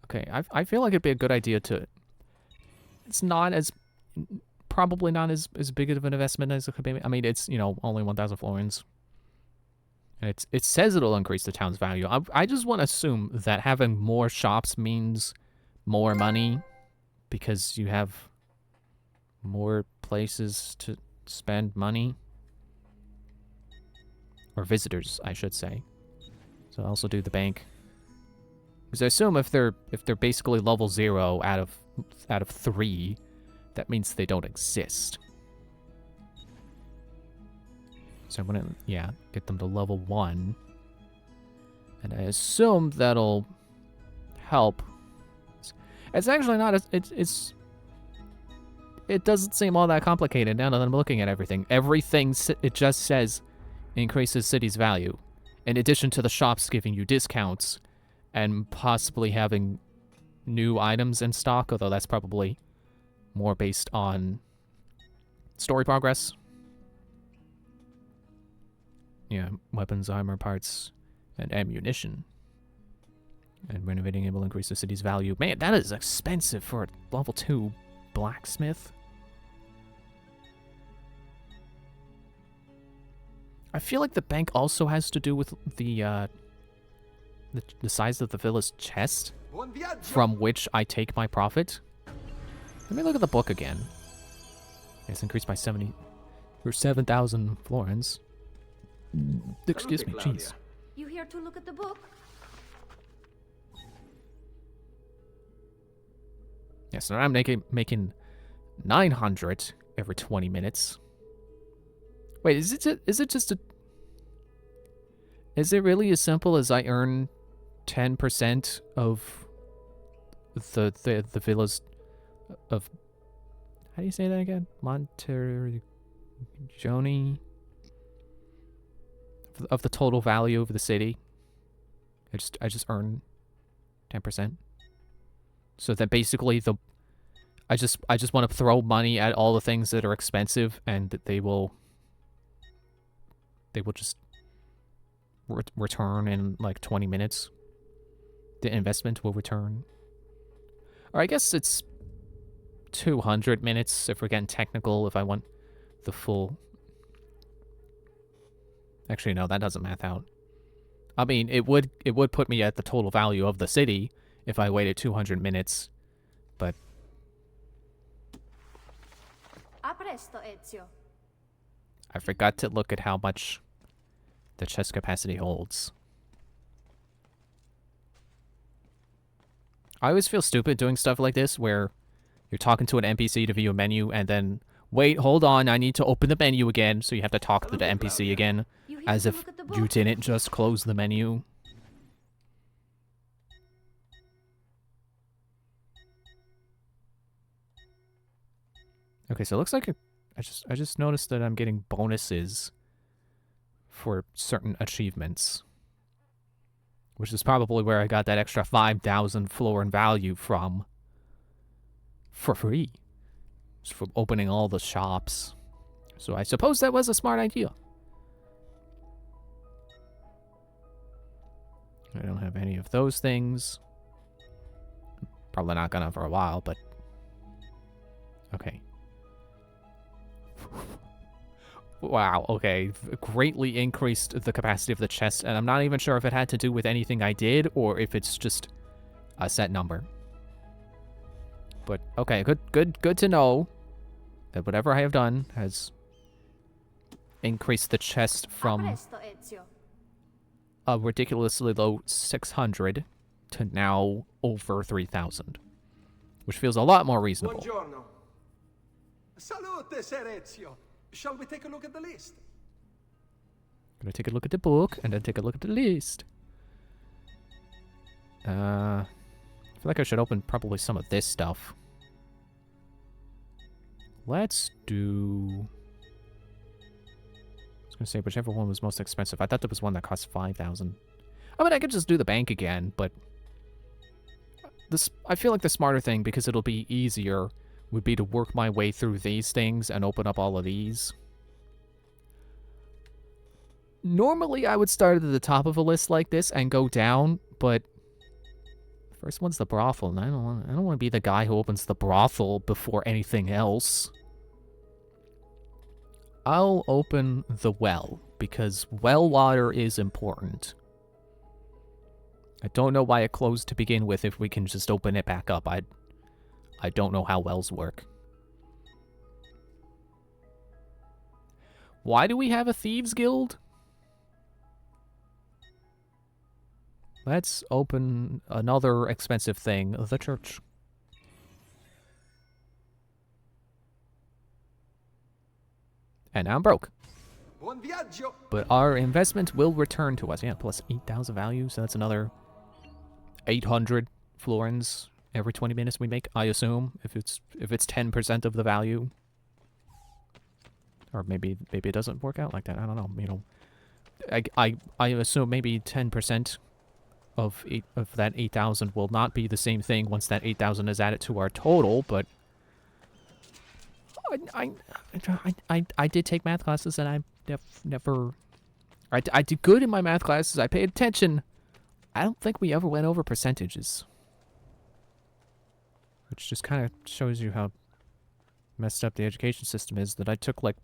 Okay, I feel like it'd be a good idea to... It's not as... Probably not as big of an investment as it could be. I mean, it's, you know, only 1,000 florins. And it says it'll increase the town's value. I just want to assume that having more shops means more money. Because you have more places to spend money. Or visitors, I should say. So I'll also do the bank. Because I assume if they're basically level 0 out of 3, that means they don't exist. So I'm gonna, yeah, get them to level 1. And I assume that'll help. It's actually not as, it doesn't seem all that complicated now that I'm looking at everything. Everything, it just says increases city's value. In addition to the shops giving you discounts and possibly having new items in stock, although that's probably more based on story progress. Yeah, weapons, armor parts, and ammunition. And renovating it will increase the city's value. Man, that is expensive for a level 2 blacksmith. I feel like the bank also has to do with the size of the villa's chest, from which I take my profit. Let me look at the book again. It's increased by 7,000 florins. Excuse me, jeez. You here to look at the book? Yeah, so now I'm making 900 every 20 minutes. Wait, is it just a... Is it really as simple as I earn 10% of the villa's... of... How do you say that again? Monterjoni? Of the total value of the city. I just earn 10%. So that basically I just want to throw money at all the things that are expensive, and that they will just return in like 20 minutes. The investment will return. Or I guess it's 200 minutes if we're getting technical, if I want the full... Actually, no, that doesn't math out. I mean, it would put me at the total value of the city if I waited 200 minutes, but... A presto, Ezio. I forgot to look at how much the chest capacity holds. I always feel stupid doing stuff like this, where you're talking to an NPC to view a menu, and then, wait, hold on, I need to open the menu again, so you have to talk to the NPC again, as if you didn't just close the menu. Okay, so it looks like I just noticed that I'm getting bonuses for certain achievements, which is probably where I got that extra 5,000 florin value from. for free. Just from opening all the shops. So I suppose that was a smart idea. I don't have any of those things. Probably not gonna for a while, but... Okay. Wow, okay. Greatly increased the capacity of the chest, and I'm not even sure if it had to do with anything I did, or if it's just a set number. But, okay, good to know that whatever I have done has increased the chest from a ridiculously low 600 to now over 3,000. Which feels a lot more reasonable. Buongiorno. Salute, Ser Ezio. Shall we take a look at the list? Gonna take a look at the book, and then take a look at the list. I feel like I should open probably some of this stuff. Let's do... I was gonna say whichever one was most expensive. I thought there was one that cost 5,000. I mean, I could just do the bank again, but... This, I feel like the smarter thing, because it'll be easier, would be to work my way through these things and open up all of these. Normally, I would start at the top of a list like this and go down, but the first one's the brothel, and I don't want to be the guy who opens the brothel before anything else. I'll open the well, because well water is important. I don't know why it closed to begin with if we can just open it back up. I don't know how wells work. Why do we have a thieves guild? Let's open another expensive thing, the church. And now I'm broke. Buon viaggio. But our investment will return to us. Yeah, plus 8,000 value, so that's another 800 florins every 20 minutes we make, I assume, if it's 10% of the value. Or maybe it doesn't work out like that. I don't know. You know, I assume maybe 10% of that 8,000 will not be the same thing once that 8,000 is added to our total, but I did take math classes, and I never I did good in my math classes. I paid attention. I don't think we ever went over percentages. Which just kind of shows you how messed up the education system is, that I took like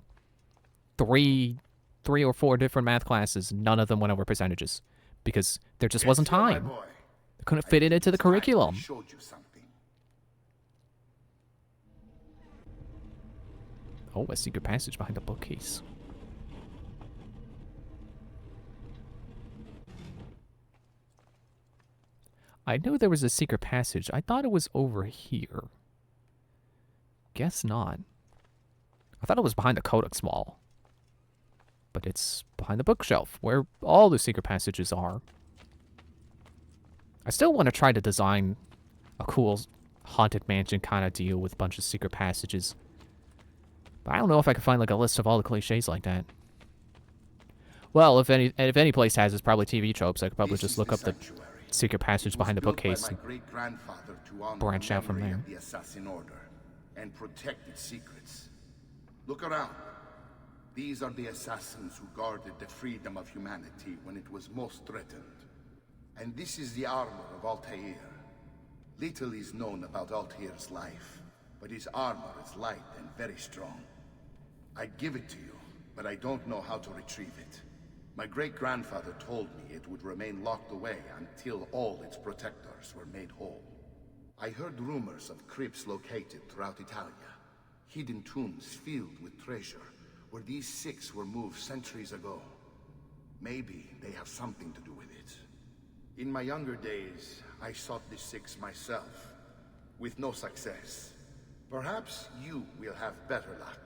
three or four different math classes. None of them went over percentages. Because there just wasn't time. I couldn't fit it into the curriculum. Oh, a secret passage behind the bookcase. I knew there was a secret passage. I thought it was over here. Guess not. I thought it was behind the Codex Mall. But it's behind the bookshelf, where all the secret passages are. I still want to try to design a cool haunted mansion kind of deal with a bunch of secret passages. But I don't know if I can find like a list of all the cliches like that. Well, if any place has, it's probably TV tropes. I could probably just look up the secret passage behind the bookcase and branch out from there. The assassin order and protect its secrets. Look around. These are the assassins who guarded the freedom of humanity when it was most threatened. And this is the armor of Altair. Little is known about Altair's life, but his armor is light and very strong. I'd give it to you, but I don't know how to retrieve it. My great-grandfather told me it would remain locked away until all its protectors were made whole. I heard rumors of crypts located throughout Italia, hidden tombs filled with treasure, where these six were moved centuries ago. Maybe they have something to do with it. In my younger days, I sought the six myself, with no success. Perhaps you will have better luck.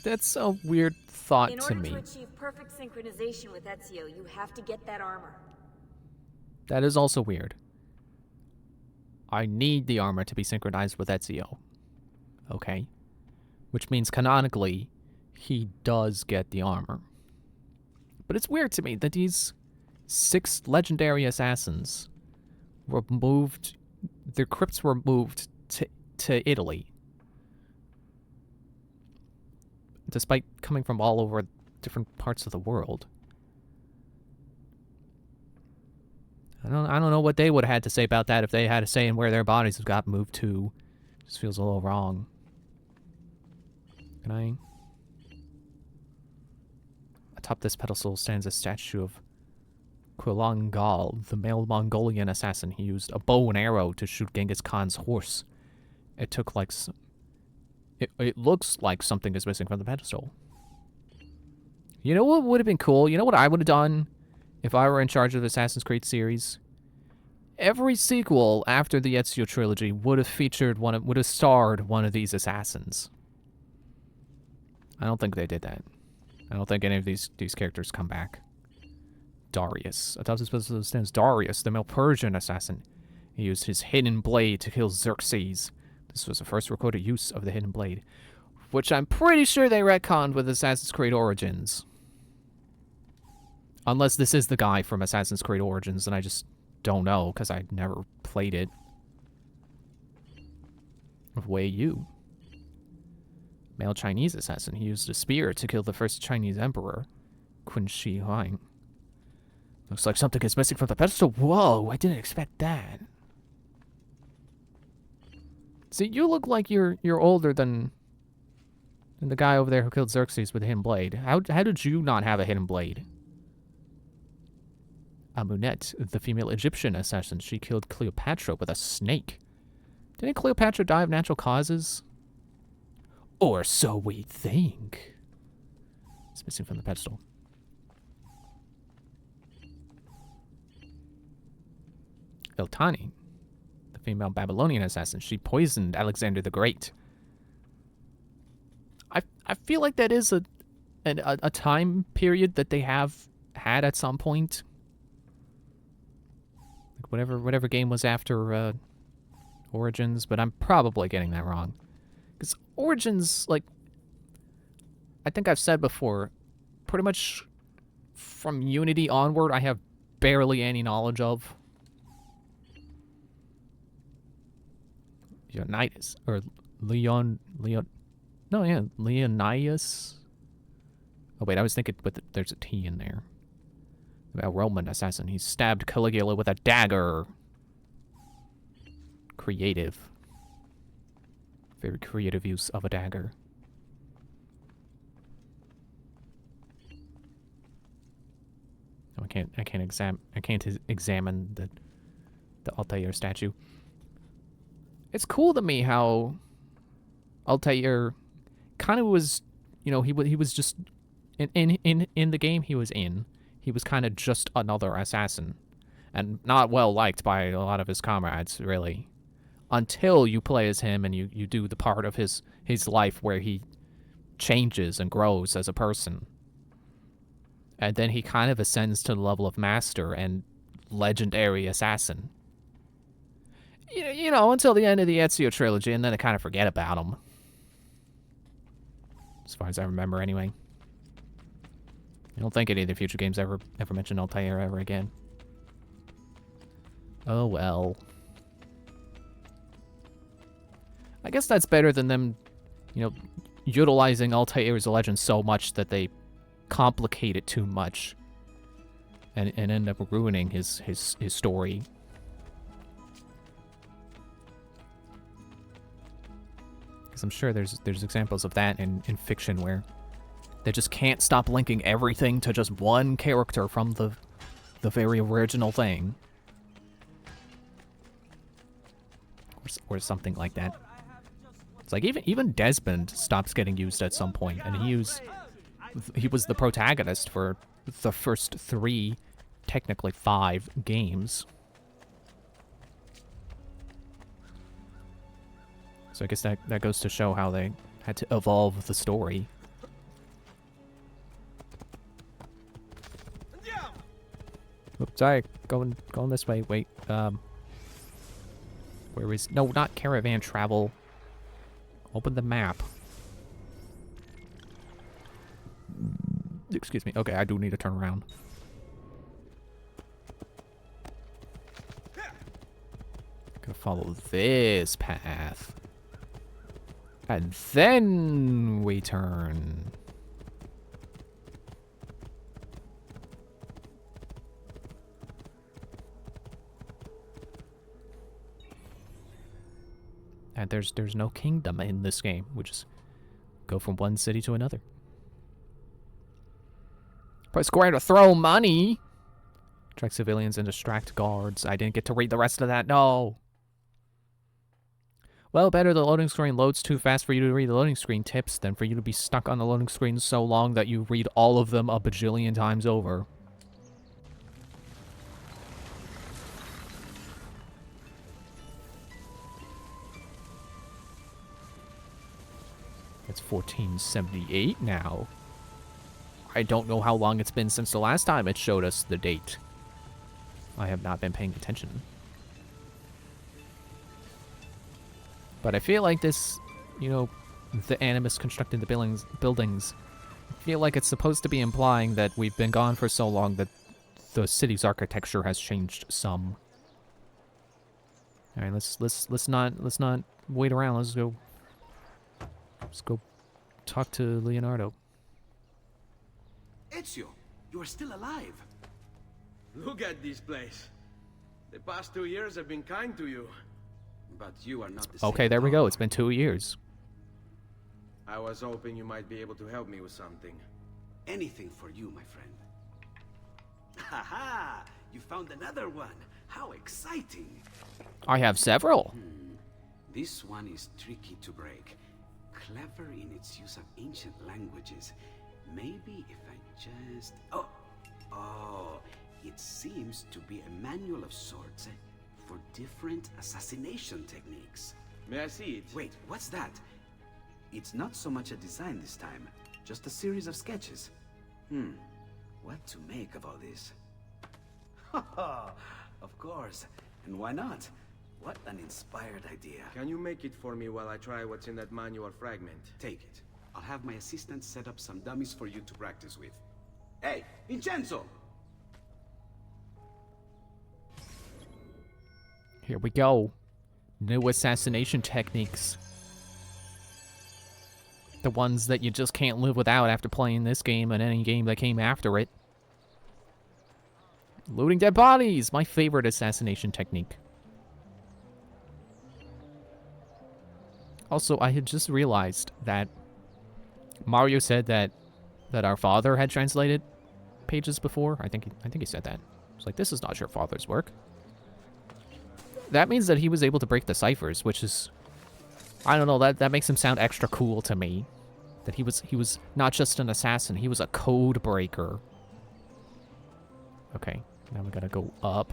That's a weird thought to me. In order to achieve perfect synchronization with Ezio, you have to get that armor. That is also weird. I need the armor to be synchronized with Ezio. Okay. Which means canonically, he does get the armor. But it's weird to me that these 6 legendary assassins were moved their crypts were moved to Italy. Despite coming from all over different parts of the world. I don't know what they would have had to say about that if they had a say in where their bodies got moved to. Just feels a little wrong. Can I? Atop this pedestal stands a statue of Gal, the male Mongolian assassin. He used a bow and arrow to shoot Genghis Khan's horse. It took like... It looks like something is missing from the pedestal. You know what would have been cool? You know what I would have done if I were in charge of the Assassin's Creed series? Every sequel after the Ezio trilogy would have starred one of these assassins. I don't think they did that. I don't think any of these characters come back. Darius. Atop this pedestal stands Darius, the male Persian assassin. He used his hidden blade to kill Xerxes. This was the first recorded use of the hidden blade, which I'm pretty sure they retconned with Assassin's Creed Origins. Unless this is the guy from Assassin's Creed Origins, and I just don't know, because I never played it. Wei Yu. Male Chinese assassin. He used a spear to kill the first Chinese emperor, Qin Shi Huang. Looks like something is missing from the pedestal. Whoa, I didn't expect that. See, you look like you're older than the guy over there who killed Xerxes with a hidden blade. How did you not have a hidden blade? Amunet, the female Egyptian assassin. She killed Cleopatra with a snake. Didn't Cleopatra die of natural causes? Or so we think. It's missing from the pedestal. Iltani, the female Babylonian assassin. She poisoned Alexander the Great. I feel like that is a time period that they have had at some point. Like whatever game was after Origins, but I'm probably getting that wrong. Because Origins, like, I think I've said before, pretty much from Unity onward, I have barely any knowledge of. Leonidas, or Leonidas. Oh wait, I was thinking there's a T in there. A Roman assassin. He stabbed Caligula with a dagger. Creative. Very creative use of a dagger. Oh, I can't examine the Altair statue. It's cool to me how Altair kind of was, you know, he was just in the game he was in. He was kind of just another assassin, and not well liked by a lot of his comrades, really, until you play as him and you do the part of his life where he changes and grows as a person, and then he kind of ascends to the level of master and legendary assassin. You know, until the end of the Ezio trilogy, and then I kind of forget about him. As far as I remember, anyway. I don't think any of the future games ever mention Altair ever again. Oh well. I guess that's better than them, you know, utilizing Altair's legend so much that they complicate it too much and end up ruining his story. I'm sure there's examples of that in fiction where they just can't stop linking everything to just one character from the very original thing. Or something like that. It's like even Desmond stops getting used at some point, and he was the protagonist for the first 3, technically 5 games. So I guess that goes to show how they had to evolve the story. Oops, sorry, going this way. Wait, where is... No, not caravan travel. Open the map. Excuse me. Okay, I do need to turn around. Gotta follow this path. And then we turn. And there's no kingdom in this game. We just go from one city to another. Press square to throw money. Attract civilians and distract guards. I didn't get to read the rest of that. No. Well, better the loading screen loads too fast for you to read the loading screen tips than for you to be stuck on the loading screen so long that you read all of them a bajillion times over. It's 1478 now. I don't know how long it's been since the last time it showed us the date. I have not been paying attention. But I feel like this, you know, the animus constructing the buildings, I feel like it's supposed to be implying that we've been gone for so long that the city's architecture has changed some. All right, let's not wait around. Let's go talk to Leonardo. Ezio, you are still alive. Look at this place. The past 2 years have been kind to you. But you are not the same. Okay, there we go. It's been 2 years. I was hoping you might be able to help me with something. Anything for you, my friend. Haha! You found another one. How exciting! I have several. This one is tricky to break. Clever in its use of ancient languages. Maybe if I just... Oh, it seems to be a manual of sorts for different assassination techniques. May I see it? Wait, what's that? It's not so much a design this time, just a series of sketches. What to make of all this? Of course, and why not? What an inspired idea. Can you make it for me while I try what's in that manual fragment? Take it. I'll have my assistant set up some dummies for you to practice with. Hey, Vincenzo! Here we go. New assassination techniques. The ones that you just can't live without after playing this game and any game that came after it. Looting dead bodies! My favorite assassination technique. Also, I had just realized that Mario said that our father had translated pages before. I think he said that. It's like, this is not your father's work. That means that he was able to break the ciphers, which is, I don't know, that makes him sound extra cool to me. That he was not just an assassin, he was a code breaker. Okay, now we gotta go up.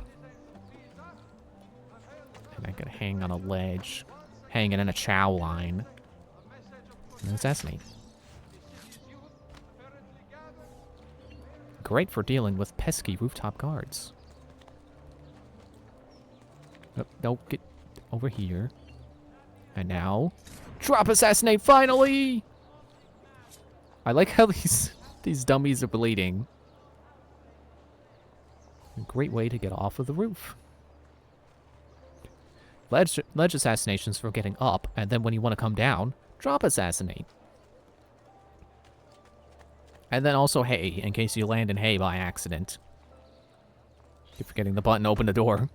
And I gotta hang on a ledge, hanging in a chow line, and assassinate. Great for dealing with pesky rooftop guards. No, get over here. And now, drop assassinate finally! I like how these dummies are bleeding. A great way to get off of the roof. Ledge assassinations for getting up, and then when you want to come down, drop assassinate. And then also hay, in case you land in hay by accident. Keep forgetting the button to open the door.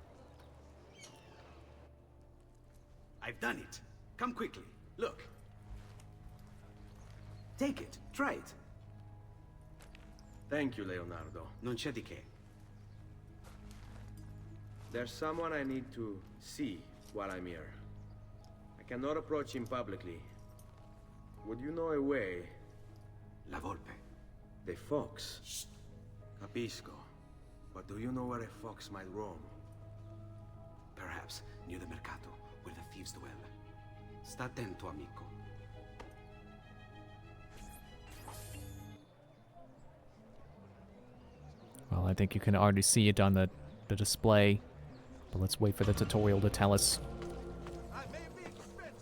I've done it. Come quickly. Look. Take it. Try it. Thank you, Leonardo. Non c'è di che. There's someone I need to see while I'm here. I cannot approach him publicly. Would you know a way? La Volpe. The fox. Shh. Capisco. But do you know where a fox might roam? Perhaps near the Mercato, where the thieves dwell. Sta attento, amico. Well, I think you can already see it on the display. But let's wait for the tutorial to tell us.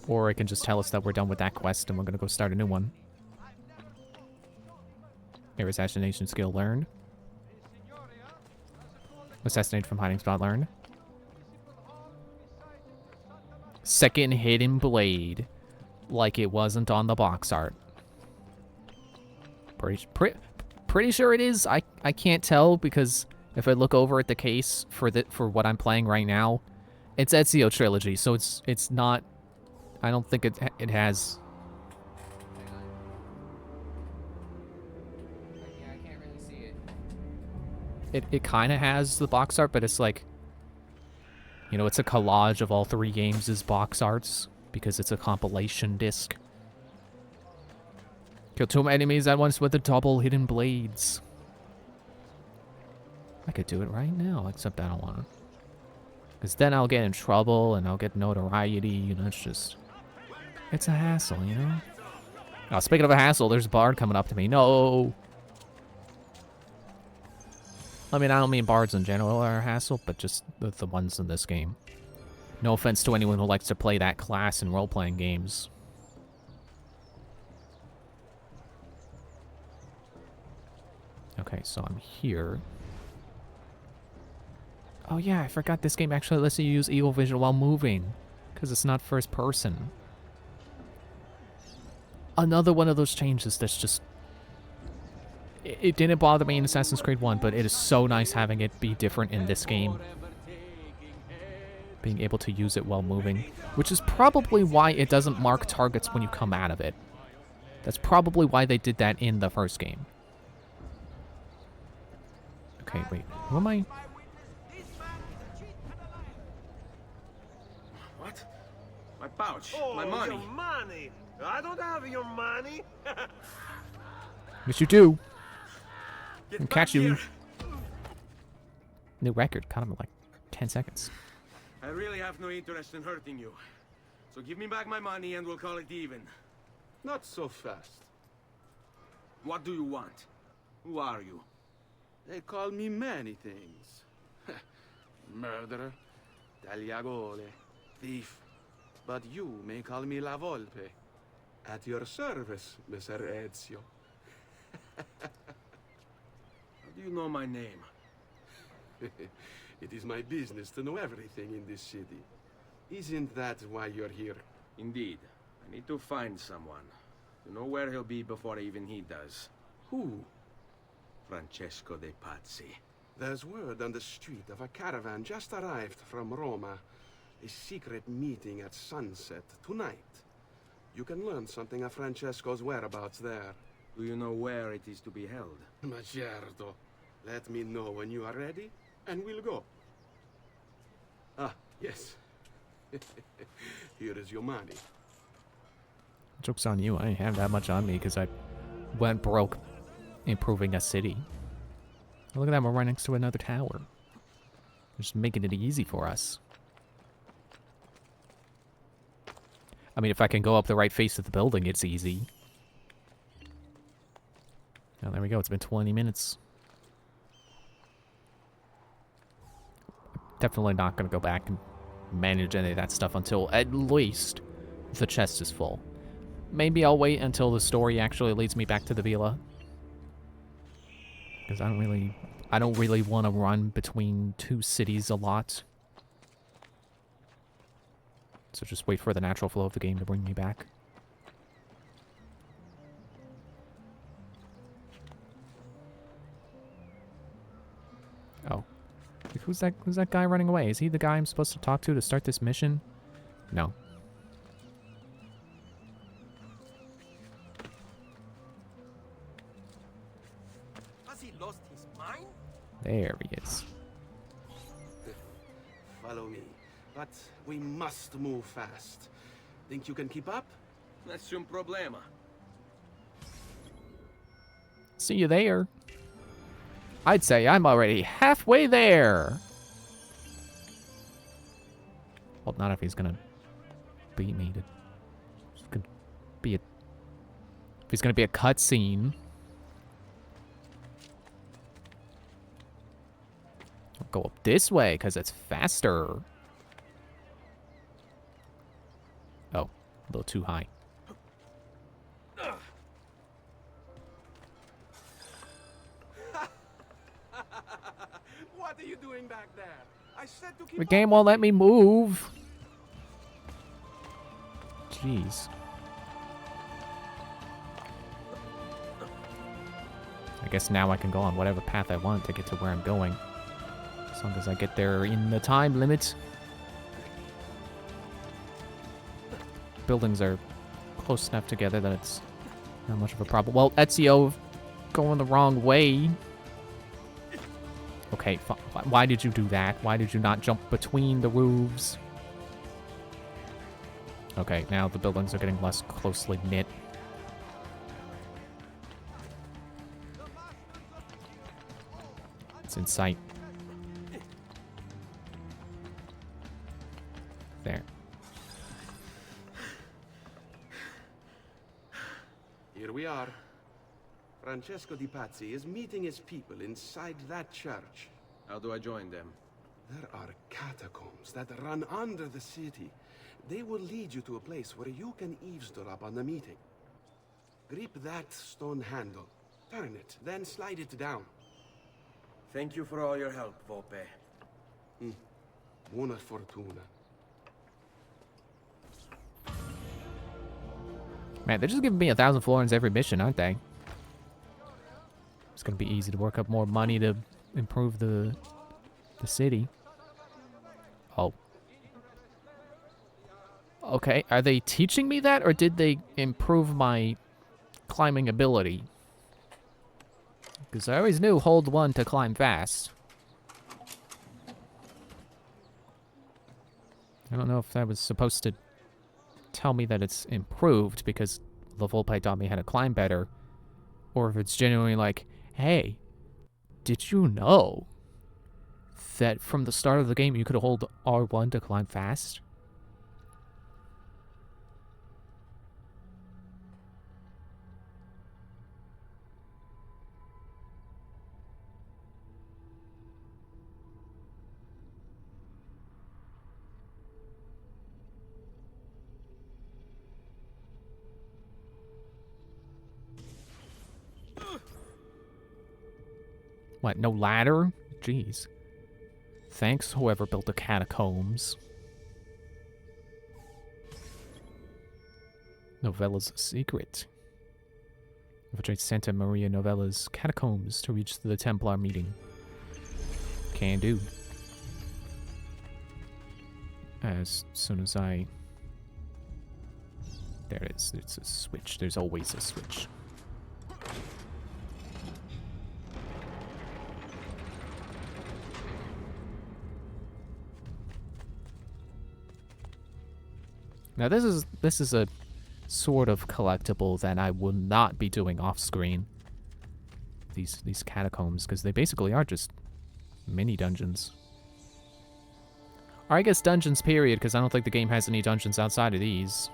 Or it can just tell us that we're done with that quest and we're going to go start a new one. Air assassination skill learned. Assassinate from hiding spot learned. Second hidden blade. Like it wasn't on the box art. Pretty sure it is. I can't tell because if I look over at the case for what I'm playing right now, it's Ezio trilogy, so it's not. I don't think it has. Yeah, I can't really see it. It kind of has the box art, but it's like, you know, it's a collage of all 3 games' box arts because it's a compilation disc. Kill 2 enemies at once with the double hidden blades. I could do it right now, except I don't want to. Because then I'll get in trouble and I'll get notoriety, you know, it's a hassle, you know? Oh, speaking of a hassle, there's a bard coming up to me. No! I mean, I don't mean bards in general are a hassle, but just the ones in this game. No offense to anyone who likes to play that class in role-playing games. Okay, so I'm here. Oh yeah, I forgot this game actually lets you use Eagle Vision while moving. Because it's not first person. Another one of those changes that's just... It didn't bother me in Assassin's Creed 1, but it is so nice having it be different in this game. Being able to use it while moving. Which is probably why it doesn't mark targets when you come out of it. That's probably why they did that in the first game. Okay, wait. Who am I? What? My pouch. Oh, my money. Your money. I don't have your money. Yes, you do. Get I'll catch back you. here. New record. Caught him in like 10 seconds. I really have no interest in hurting you. So give me back my money and we'll call it even. Not so fast. What do you want? Who are you? They call me many things. Murderer, tagliagole, thief. But you may call me La Volpe. At your service, Messer Ezio. How do you know my name? It is my business to know everything in this city. Isn't that why you're here? Indeed. I need to find someone. To know where he'll be before even he does. Who? Francesco de Pazzi. There's word on the street of a caravan just arrived from Roma. A secret meeting at sunset tonight. You can learn something of Francesco's whereabouts there. Do you know where it is to be held? Ma certo. Let me know when you are ready, and we'll go. Ah, yes. Here is your money. Joke's on you. I didn't have that much on me because I went broke improving a city. Oh, look at that. We're right next to another tower. Just making it easy for us. I mean, if I can go up the right face of the building, it's easy. Oh, there we go. It's been 20 minutes. Definitely not going to go back and manage any of that stuff until at least the chest is full. Maybe I'll wait until the story actually leads me back to the villa. Because I don't really want to run between 2 cities a lot. So just wait for the natural flow of the game to bring me back. Oh. Who's that guy running away? Is he the guy I'm supposed to talk to start this mission? No. Has he lost his mind? There he is. Follow me. But we must move fast. Think you can keep up? Nessun problema. See you there. I'd say I'm already halfway there. Well, not if he's gonna beat me. It's gonna be a. If he's gonna be a cutscene. I'll go up this way because it's faster. Oh, a little too high. What are you doing back there? I said to keep The game won't let me move. Jeez. I guess now I can go on whatever path I want to get to where I'm going. As long as I get there in the time limit. Buildings are close enough together that it's not much of a problem. Well, Ezio going the wrong way. Okay, why did you do that? Why did you not jump between the roofs? Okay, now the buildings are getting less closely knit. It's in sight. There. Here we are. Francesco Di Pazzi is meeting his people inside that church. How do I join them? There are catacombs that run under the city. They will lead you to a place where you can eavesdrop on the meeting. Grip that stone handle. Turn it, then slide it down. Thank you for all your help, Volpe. Buona fortuna. Man, they're just giving me 1,000 florins every mission, aren't they? It's gonna be easy to work up more money to improve the city. Oh. Okay, are they teaching me that, or did they improve my climbing ability? Because I always knew hold 1 to climb fast. I don't know if that was supposed to tell me that it's improved because the Volpe taught me how to climb better, or if it's genuinely like, hey, did you know that from the start of the game you could hold R1 to climb fast? What, no ladder? Jeez. Thanks, whoever built the catacombs. Novella's secret. Infiltrate Santa Maria Novella's catacombs to reach the Templar meeting. Can do. As soon as I... There it is. It's a switch. There's always a switch. Now this is a sort of collectible that I will not be doing off screen. These catacombs, because they basically are just mini dungeons. Or I guess dungeons period, because I don't think the game has any dungeons outside of these.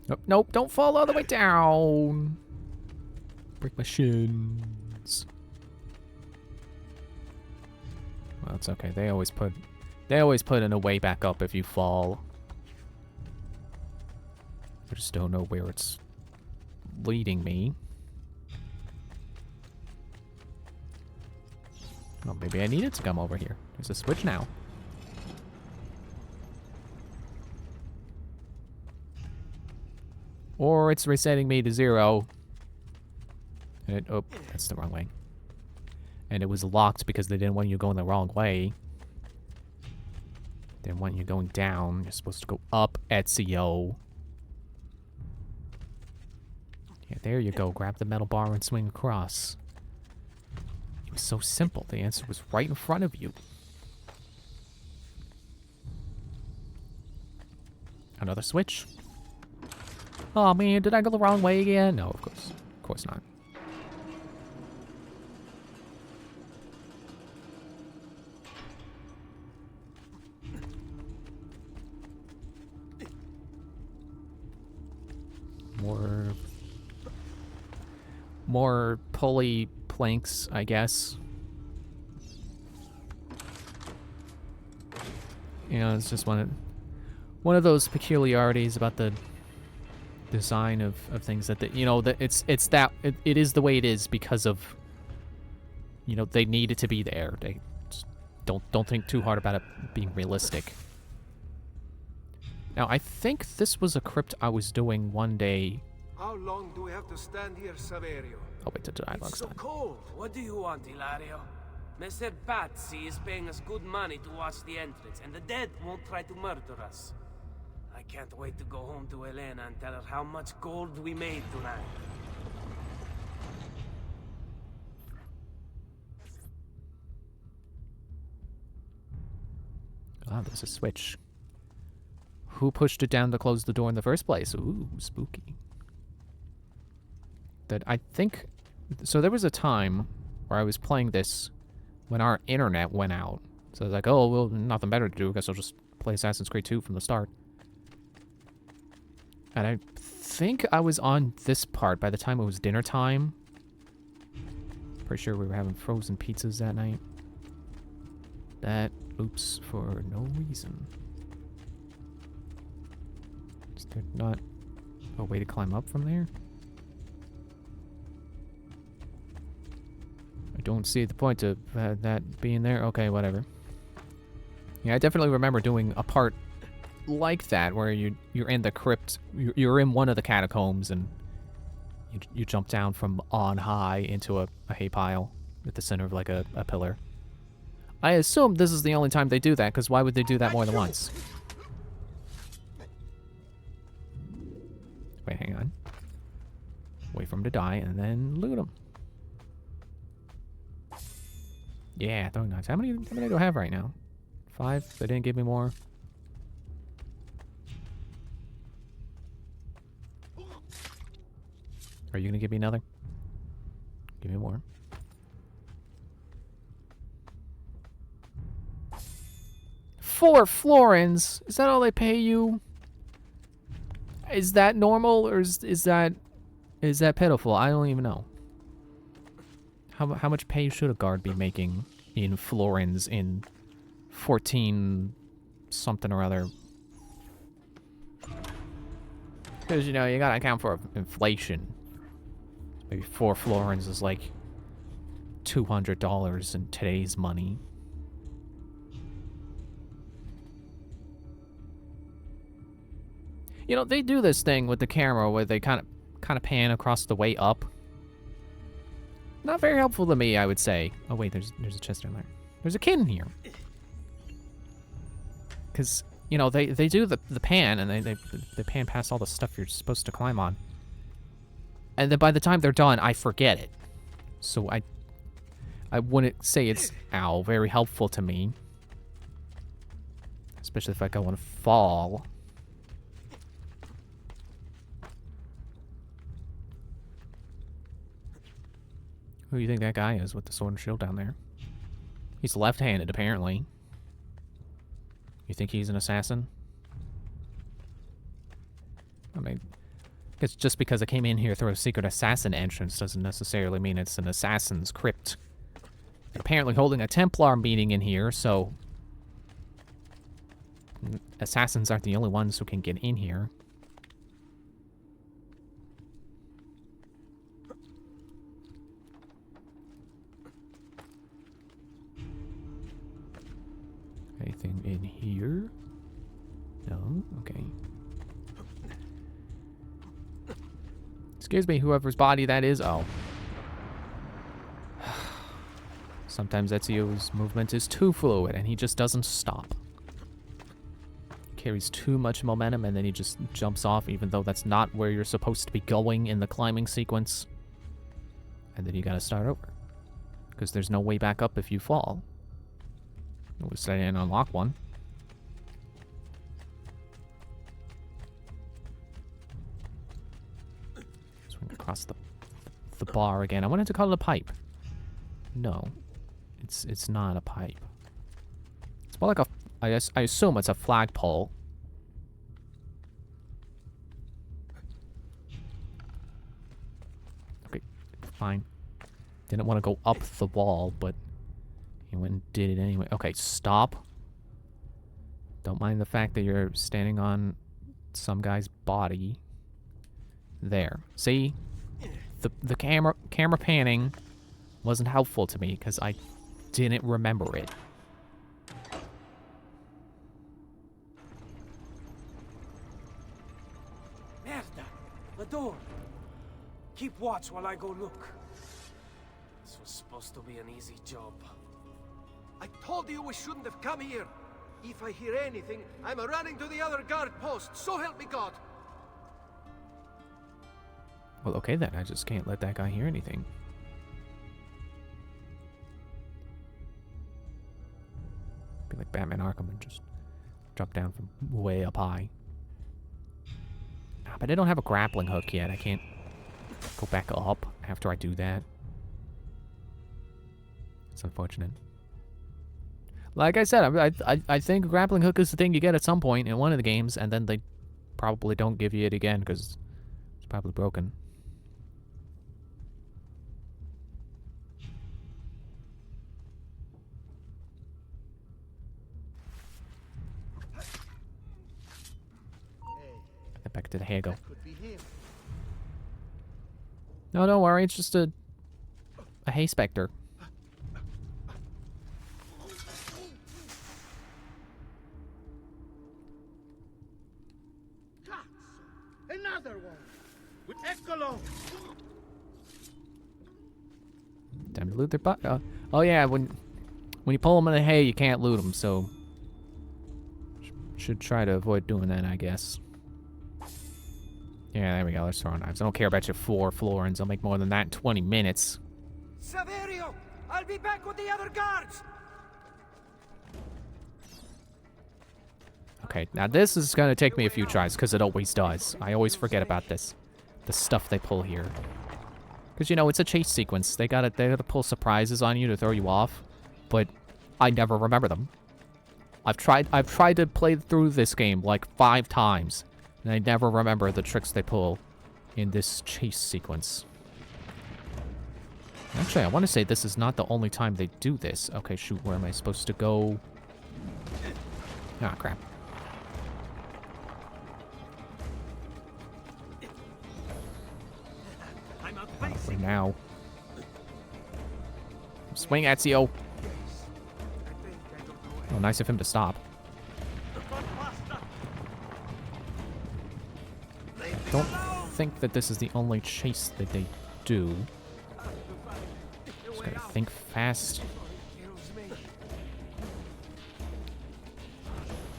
Nope, nope, don't fall all the way down. Break my shins. Well, it's okay. They always put in a way back up if you fall. I just don't know where it's leading me. Oh, maybe I needed to come over here. There's a switch now. Or it's resetting me to 0. And oh, that's the wrong way. And it was locked because they didn't want you going the wrong way. They didn't want you going down. You're supposed to go up, Ezio. Yeah, there you go. Grab the metal bar and swing across. It was so simple. The answer was right in front of you. Another switch. Oh man, did I go the wrong way again? No, of course. Of course not. More pulley planks, I guess. You know, it's just one of those peculiarities about the design of things that you know, that it is the way it is because of, you know, they need it to be there. don't think too hard about it being realistic. Now, I think this was a crypt I was doing one day. How long do we have to stand here, Saverio? I'll wait till the dialogue's It's so done. cold. What do you want, Hilario? Mr. Patsy is paying us good money to watch the entrance, and the dead won't try to murder us. I can't wait to go home to Elena and tell her how much gold we made tonight. Ah, there's a switch. Who pushed it down to close the door in the first place? Ooh, spooky. That I think... So there was a time where I was playing this when our internet went out. So I was like, oh, well, nothing better to do. I guess I'll just play Assassin's Creed 2 from the start. And I think I was on this part by the time it was dinner time. Pretty sure we were having frozen pizzas that night. That loops for no reason. Is there not a way to climb up from there? I don't see the point of that being there. Okay, whatever. Yeah, I definitely remember doing a part like that where you're in the crypt. You're in one of the catacombs and you jump down from on high into a hay pile at the center of like a pillar. I assume this is the only time they do that, because why would they do that more than once? Wait, hang on. Wait for him to die, and then loot him. Yeah, throwing knives. How many do I have right now? 5? They didn't give me more. Are you gonna give me another? Give me more. $4 florins? Is that all they pay you? Is that normal, or is that pitiful? I don't even know. How much pay should a guard be making in florins in 14 something or other? Because, you know, you gotta account for inflation. Maybe 4 florins is like $200 in today's money. You know, they do this thing with the camera where they kind of pan across the way up. Not very helpful to me, I would say. Oh wait, there's a chest down there. There's a kid in here. Because, you know, they do the pan, and they pan past all the stuff you're supposed to climb on. And then by the time they're done, I forget it. So I wouldn't say it's, ow, very helpful to me. Especially if I want to fall. Who do you think that guy is with the sword and shield down there? He's left-handed, apparently. You think he's an assassin? I mean, it's just because I came in here through a secret assassin entrance doesn't necessarily mean it's an assassin's crypt. They're apparently holding a Templar meeting in here, so... assassins aren't the only ones who can get in here. Anything in here? No? Okay. Excuse me, whoever's body that is. Oh. Sometimes Ezio's movement is too fluid and he just doesn't stop. Carries too much momentum and then he just jumps off even though that's not where you're supposed to be going in the climbing sequence. And then you gotta start over. Because there's no way back up if you fall. At least I didn't unlock one. Swing across the bar again. I wanted to call it a pipe. No. It's not a pipe. It's more like a... I assume it's a flagpole. Okay, fine. Didn't want to go up the wall, but... he went and did it anyway. Okay, stop. Don't mind the fact that you're standing on some guy's body. There. See? The camera panning wasn't helpful to me because I didn't remember it. keep watch while I go look. This was supposed to be an easy job. I told you we shouldn't have come here. If I hear anything, I'm running to the other guard post. So help me God. Well, okay then. I just can't let that guy hear anything. Be like Batman Arkham and just drop down from way up high. Ah, but I don't have a grappling hook yet. I can't go back up after I do that. It's unfortunate. Like I said, I think a grappling hook is the thing you get at some point in one of the games, and then they probably don't give you it again because it's probably broken. Get back to the Hegel. No, don't worry. It's just a hay specter. Another one. With Eccolo. Time to loot their butt. Oh yeah, when you pull them in the hay, you can't loot them. So should try to avoid doing that, I guess. Yeah, there we go. Let's throw knives. I don't care about your 4 florins. I'll make more than that in 20 minutes. Saverio, I'll be back with the other guards. Okay, now this is gonna take me a few tries because it always does. I always forget about this, the stuff they pull here. Because you know it's a chase sequence. They gotta pull surprises on you to throw you off, but I never remember them. I've tried to play through this game like 5 times, and I never remember the tricks they pull in this chase sequence. Actually, I want to say this is not the only time they do this. Okay, shoot, where am I supposed to go? Ah, crap. For now. Swing, Ezio. Oh, nice of him to stop. Don't think that this is the only chase that they do. Just gotta think fast.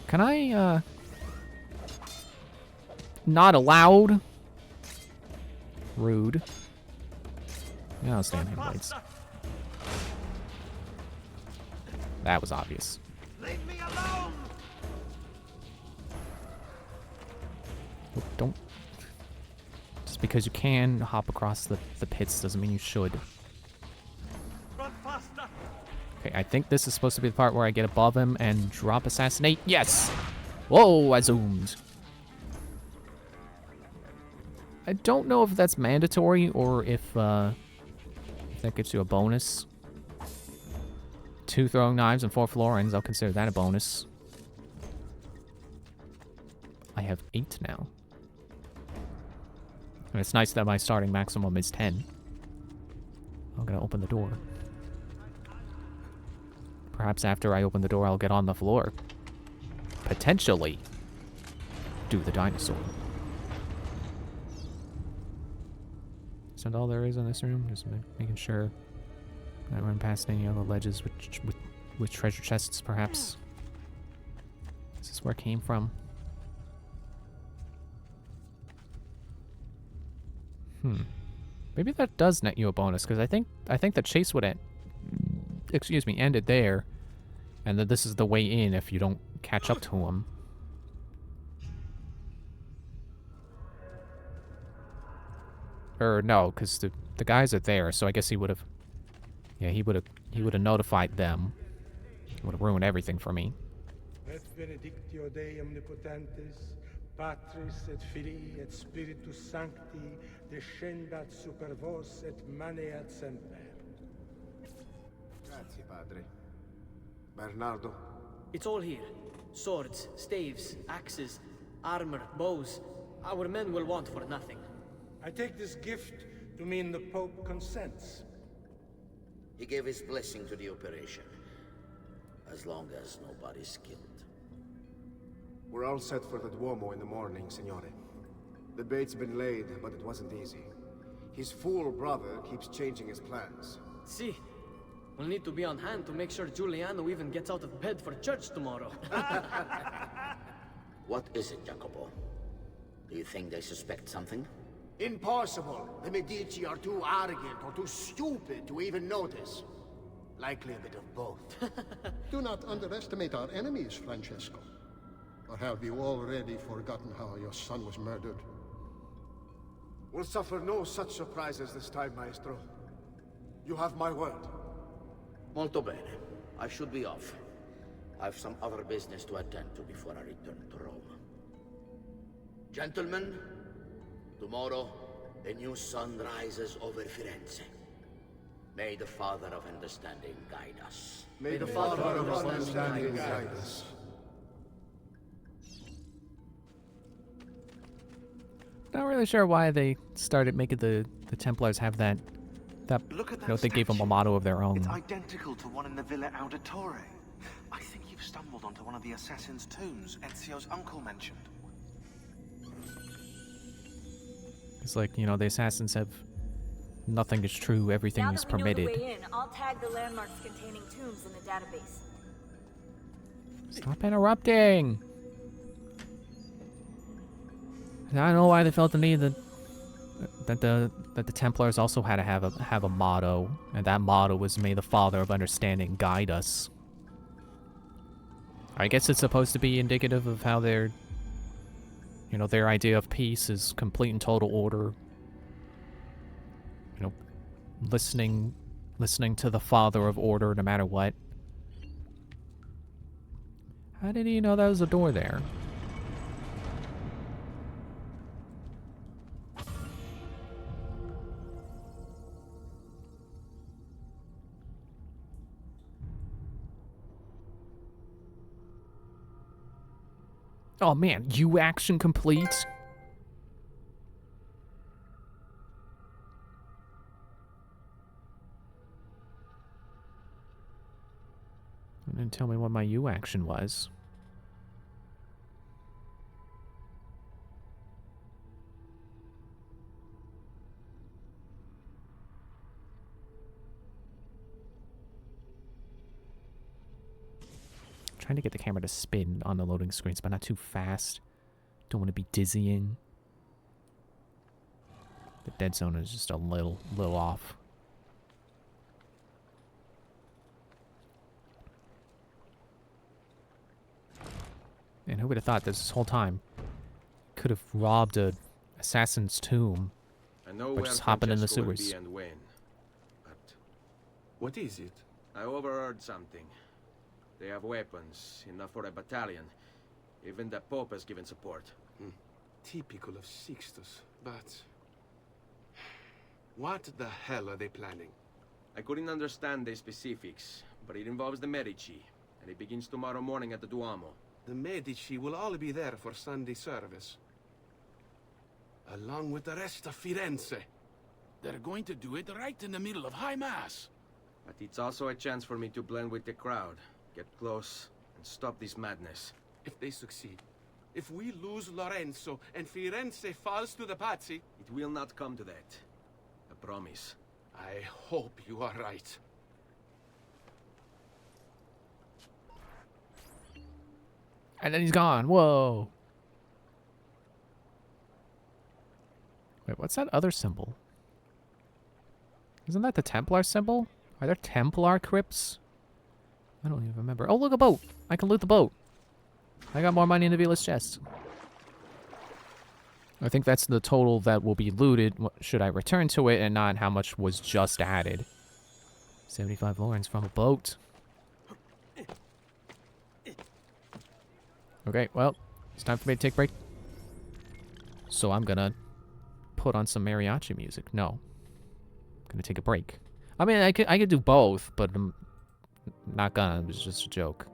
Can I, not allowed? Rude. Yeah, I'll stand hand blades. That was obvious. Leave me alone. Oh, don't. Just because you can hop across the pits doesn't mean you should. Okay, I think this is supposed to be the part where I get above him and drop assassinate. Yes! Whoa, I zoomed. I don't know if that's mandatory or if that gives you a bonus. 2 throwing knives and 4 florins, I'll consider that a bonus. I have 8 now. And it's nice that my starting maximum is 10. I'm gonna open the door. Perhaps after I open the door, I'll get on the floor. Potentially do the dinosaur. Is that all there is in this room? Just making sure I run past any other ledges with treasure chests, perhaps. Is this where it came from? Maybe that does net you a bonus, because I think the chase would end. Excuse me, ended there, and that this is the way in if you don't catch up to him. Or no, because the guys are there, so I guess he would have. Yeah, he would have notified them. Would have ruined everything for me. Et benedictio Dei omnipotentis, Patris et Filii et Spiritus Sancti, descendat super vos et maneat semper. Grazie, padre. Bernardo? It's all here. Swords, staves, axes, armor, bows. Our men will want for nothing. I take this gift to mean the Pope consents. He gave his blessing to the operation. As long as nobody's killed. We're all set for the Duomo in the morning, Signore. The bait's been laid, but it wasn't easy. His fool brother keeps changing his plans. See, we'll need to be on hand to make sure Giuliano even gets out of bed for church tomorrow. What is it, Jacopo? Do you think they suspect something? Impossible. The Medici are too arrogant or too stupid to even notice. Likely a bit of both. Do not underestimate our enemies, Francesco. Or have you already forgotten how your son was murdered? We'll suffer no such surprises this time, Maestro. You have my word. Molto bene. I should be off. I've some other business to attend to before I return to Rome. Gentlemen, tomorrow, a new sun rises over Firenze. May the Father of Understanding guide us. May the Father of Understanding guide us. Not really sure why they started making the Templars have that Look at you know, that they gave them a statue. motto of their own. It's identical to one in the Villa Auditore. I think you've stumbled onto one of the assassin's tombs Ezio's uncle mentioned. It's like, you know, the assassins have nothing is true, everything Now is that we know permitted. the way in, I'll tag the landmarks containing tombs in the database. Stop interrupting! I don't know why they felt the need that the Templars also had to have a motto, and that motto was "May the Father of Understanding guide us." I guess it's supposed to be indicative of how their idea of peace is complete and total order. You know, listening to the Father of Order no matter what. How did he know there was a door there? Oh man, you action complete? It didn't tell me what my U action was. Trying to get the camera to spin on the loading screens, but not too fast. Don't want to be dizzying. The dead zone is just a little off. And who would have thought this whole time could have robbed a assassin's tomb I know by where just hopping in the Francesco will sewers? be and when, but what is it? I overheard something. They have weapons, enough for a battalion. Even the Pope has given support. Typical of Sixtus, but... what the hell are they planning? I couldn't understand the specifics, but it involves the Medici, and it begins tomorrow morning at the Duomo. The Medici will all be there for Sunday service. Along with the rest of Firenze. They're going to do it right in the middle of High Mass. But it's also a chance for me to blend with the crowd, get close, and stop this madness. If they succeed, if we lose Lorenzo and Firenze falls to the Pazzi... It will not come to that. I promise. I hope you are right. And then he's gone. Whoa. Wait, what's that other symbol? Isn't that the Templar symbol? Are there Templar crypts? I don't even remember. Oh, look, a boat. I can loot the boat. I got more money in the Vila's chest. I think that's the total that will be looted should I return to it, and not how much was just added. 75 florins from a boat. Okay, well, it's time for me to take a break. So I'm gonna put on some mariachi music. No. I'm gonna take a break. I mean, I could do both, but I'm not gonna. It was just a joke.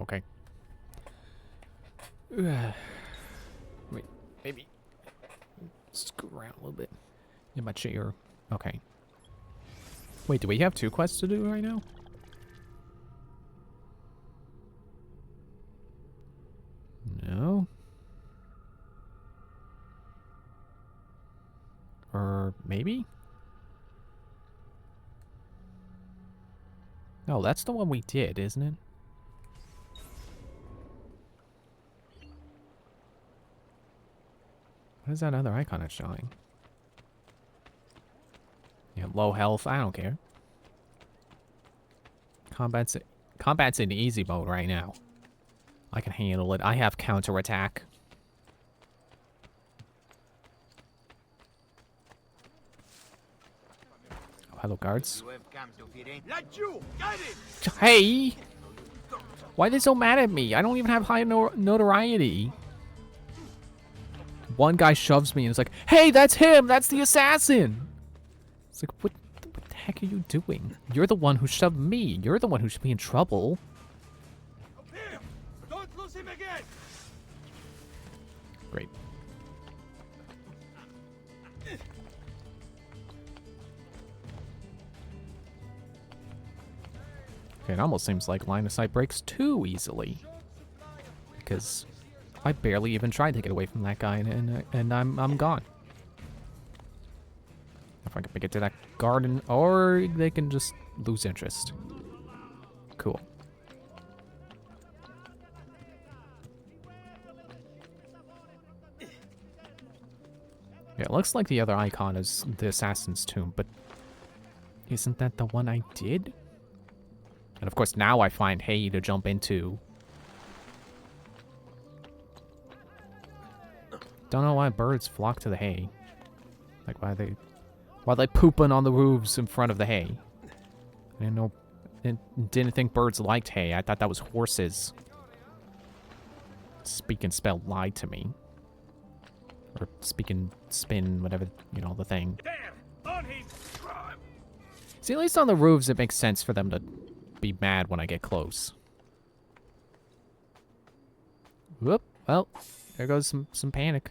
Okay. Wait, maybe scoot around a little bit in my chair. Okay. Wait, do we have 2 quests to do right now? No. Or maybe? No, that's the one we did, isn't it? What is that other icon it's showing? Yeah, low health. I don't care. Combat's in easy mode right now. I can handle it. I have counterattack. Oh, hello, guards. Hey! Why are they so mad at me? I don't even have high notoriety. One guy shoves me and is like, hey, that's him! That's the assassin! It's like, what the heck are you doing? You're the one who shoved me. You're the one who should be in trouble. Don't lose him again. Great. Okay, it almost seems like line of sight breaks too easily. Because I barely even tried to get away from that guy, and I'm gone. If I can make it to that garden, or they can just lose interest. Cool. Yeah, it looks like the other icon is the assassin's tomb, but isn't that the one I did? And of course now I find hay to jump into. Don't know why birds flock to the hay. Like why they pooping on the roofs in front of the hay. I didn't think birds liked hay. I thought that was horses. Speak and spell lied to me. Or speak and spin, whatever, you know, the thing. See, at least on the roofs it makes sense for them to be mad when I get close. Whoop. Well, there goes some panic.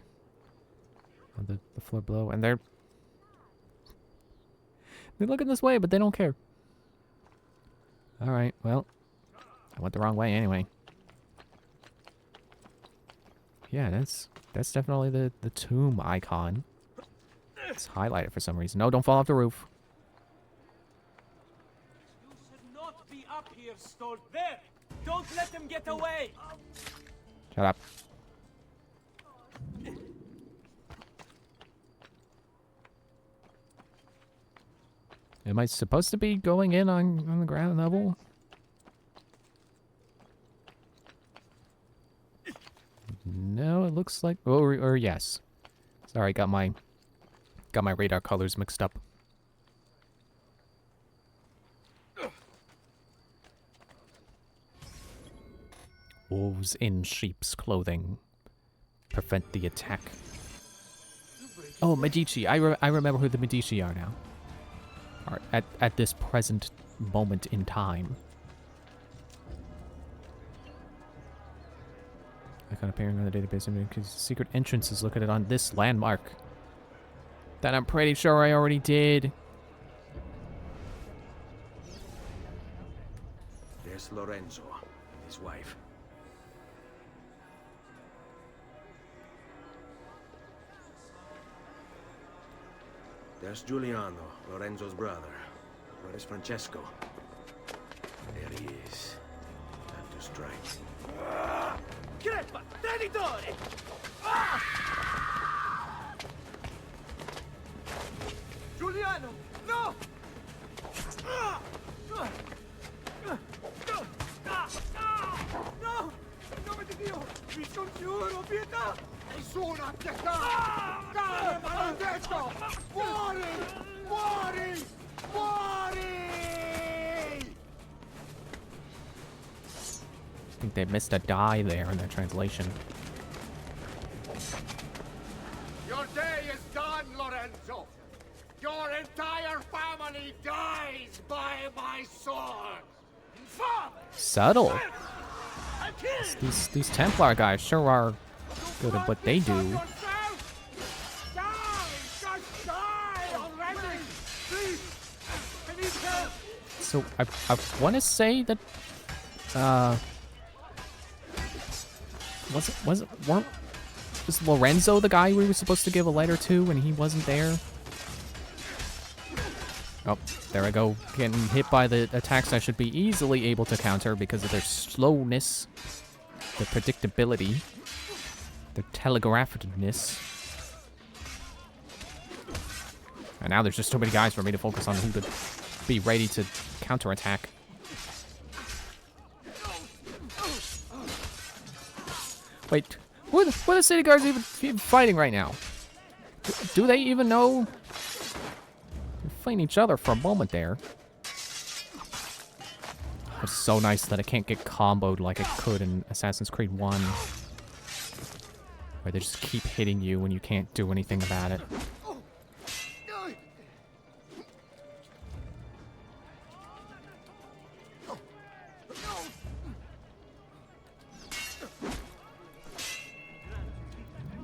On the floor below. And they're looking this way, but they don't care. Alright, well. I went the wrong way anyway. Yeah, that's definitely the tomb icon. It's highlighted for some reason. No, don't fall off the roof. You should not be up here, Stolt. There! Don't let them get away! Shut up. Am I supposed to be going in on the ground level? No, it looks like... Oh, or yes. Sorry, got my radar colors mixed up. Wolves in sheep's clothing. Prevent the attack. Oh, Medici. I remember who the Medici are now. Or at this present moment in time. Icon appearing on the database because secret entrances. Look at it on this landmark. That I'm pretty sure I already did. There's Lorenzo, his wife. There's Giuliano, Lorenzo's brother. Where is Francesco? There he is. Time to strike. Crepa! Traditore! Giuliano! No! No! In nome di Dio! Vi scongiuro, pietà! Nessuna pietà! Cane maledetto! Muori! Muori! Muori! I think they missed a die there in the translation. Your day is done, Lorenzo! Your entire family dies by my sword! Father! Subtle. These Templar guys sure are good at what they do. So I want to say that was Lorenzo the guy we were supposed to give a letter to and he wasn't there? Oh, there I go, getting hit by the attacks I should be easily able to counter because of their slowness, their predictability, their telegraphedness. And now there's just too many guys for me to focus on who to be ready to counterattack. Wait, what are the city guards even fighting right now? Do they even know? They're fighting each other for a moment there. It's so nice that I can't get comboed like I could in Assassin's Creed 1. Where they just keep hitting you when you can't do anything about it.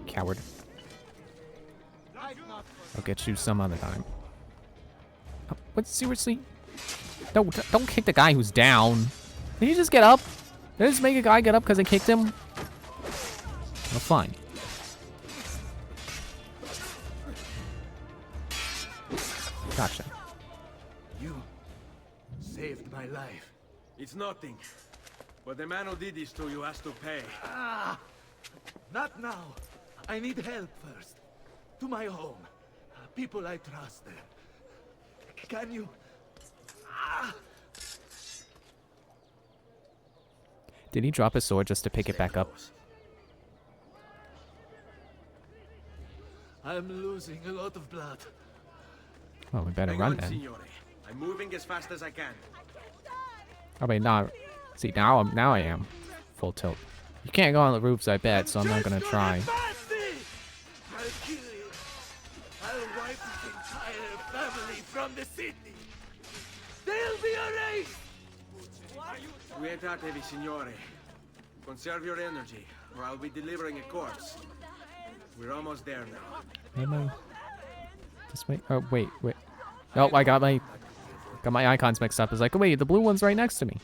Coward. I'll get you some other time. Oh, what? Seriously? No, don't kick the guy who's down. Did he just get up? Did I just make a guy get up because I kicked him? Well, fine. Gotcha. You saved my life. It's nothing. But the man who did this to you has to pay. Ah! Not now. I need help first. To my home. People I trust there. Can you... Ah! Did he drop his sword just to pick it back up? I'm losing a lot of blood. Well, we better run then. I'm moving as fast as I can. Oh wait, no. See, now I am full tilt. You can't go on the roofs, I bet, so I'm not gonna try. I'll kill you. I'll wipe this entire family from the city. They'll be erased. Quietate, signore. Conserve your energy, or I'll be delivering a corpse. We're almost there now. Am I? This way? Oh, wait. Oh, I got my icons mixed up. It's like, oh, wait, the blue one's right next to me.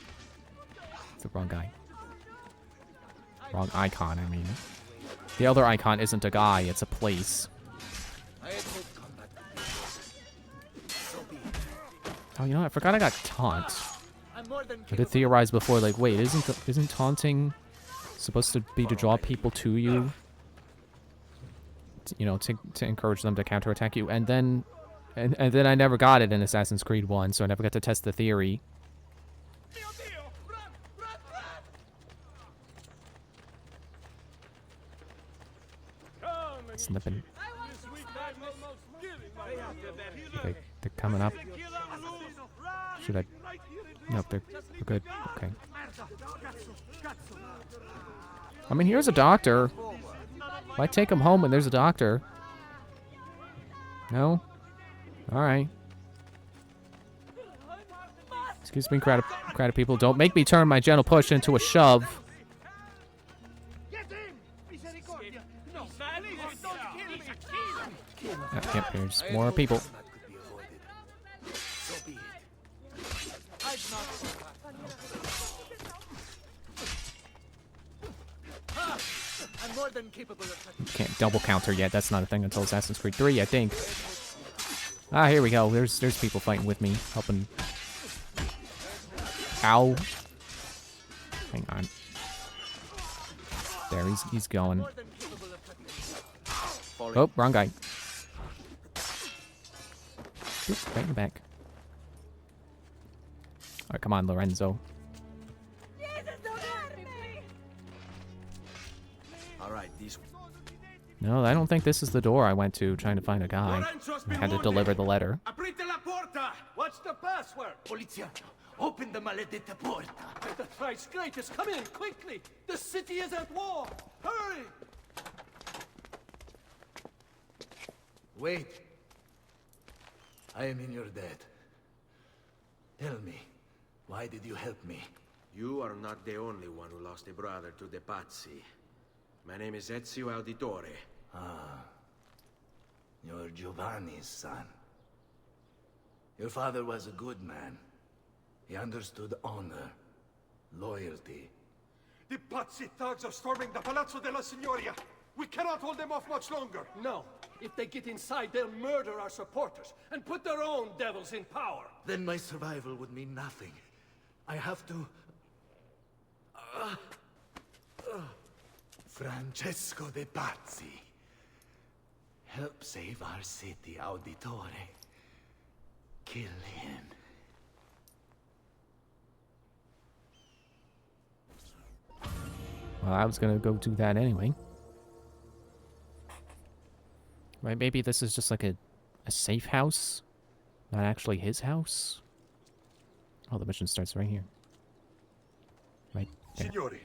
It's the wrong guy. Wrong icon, I mean. The other icon isn't a guy, it's a place. Oh, you know what? I forgot I got taunt. I did theorize before, like, wait, isn't taunting supposed to be to draw people to you? You know, to encourage them to counterattack you, and then I never got it in Assassin's Creed 1, so I never got to test the theory. Slipping. They're coming up. Should I? Nope, they're good. Okay. I mean, here's a doctor. Why take him home when there's a doctor? No? Alright. Excuse me, crowd of people. Don't make me turn my gentle push into a shove. Yep, here's more people. I'm more than capable of... Can't double counter yet. That's not a thing until Assassin's Creed 3, I think. Ah, here we go. There's people fighting with me, helping. Ow. Hang on. There, he's going. Oh, wrong guy. Oop, right in the back. Alright, come on, Lorenzo. Alright, these... No, I don't think this is the door I went to trying to find a guy. I had to deliver the letter. Aprite la porta! What's the password? Poliziano, open the maledetta porta. The thrice greatest, come in, quickly! The city is at war! Hurry! Wait. I am in your debt. Tell me, why did you help me? You are not the only one who lost a brother to the Pazzi. My name is Ezio Auditore. Ah. You're Giovanni's son. Your father was a good man. He understood honor, loyalty. The Pazzi thugs are storming the Palazzo della Signoria. We cannot hold them off much longer. No. If they get inside, they'll murder our supporters and put their own devils in power. Then my survival would mean nothing. I have to... Francesco de Pazzi. Help save our city, Auditore. Kill him. Well, I was gonna go do that anyway. Right, maybe this is just like a safe house? Not actually his house? Oh, the mission starts right here. Right there. Signori,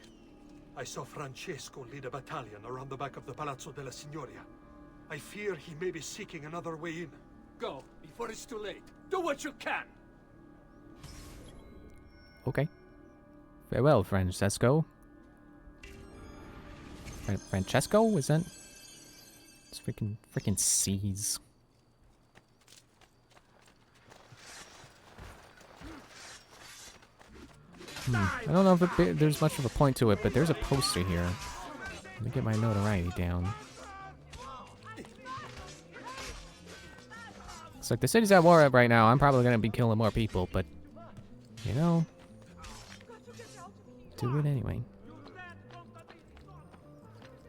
I saw Francesco lead a battalion around the back of the Palazzo della Signoria. I fear he may be seeking another way in. Go, before it's too late. Do what you can! Okay. Very well, Francesco. Francesco? Is that... It's freaking C's. I don't know if there's much of a point to it, but there's a poster here. Let me get my notoriety down. It's like the city's at war right now. I'm probably gonna be killing more people, but you know, do it anyway.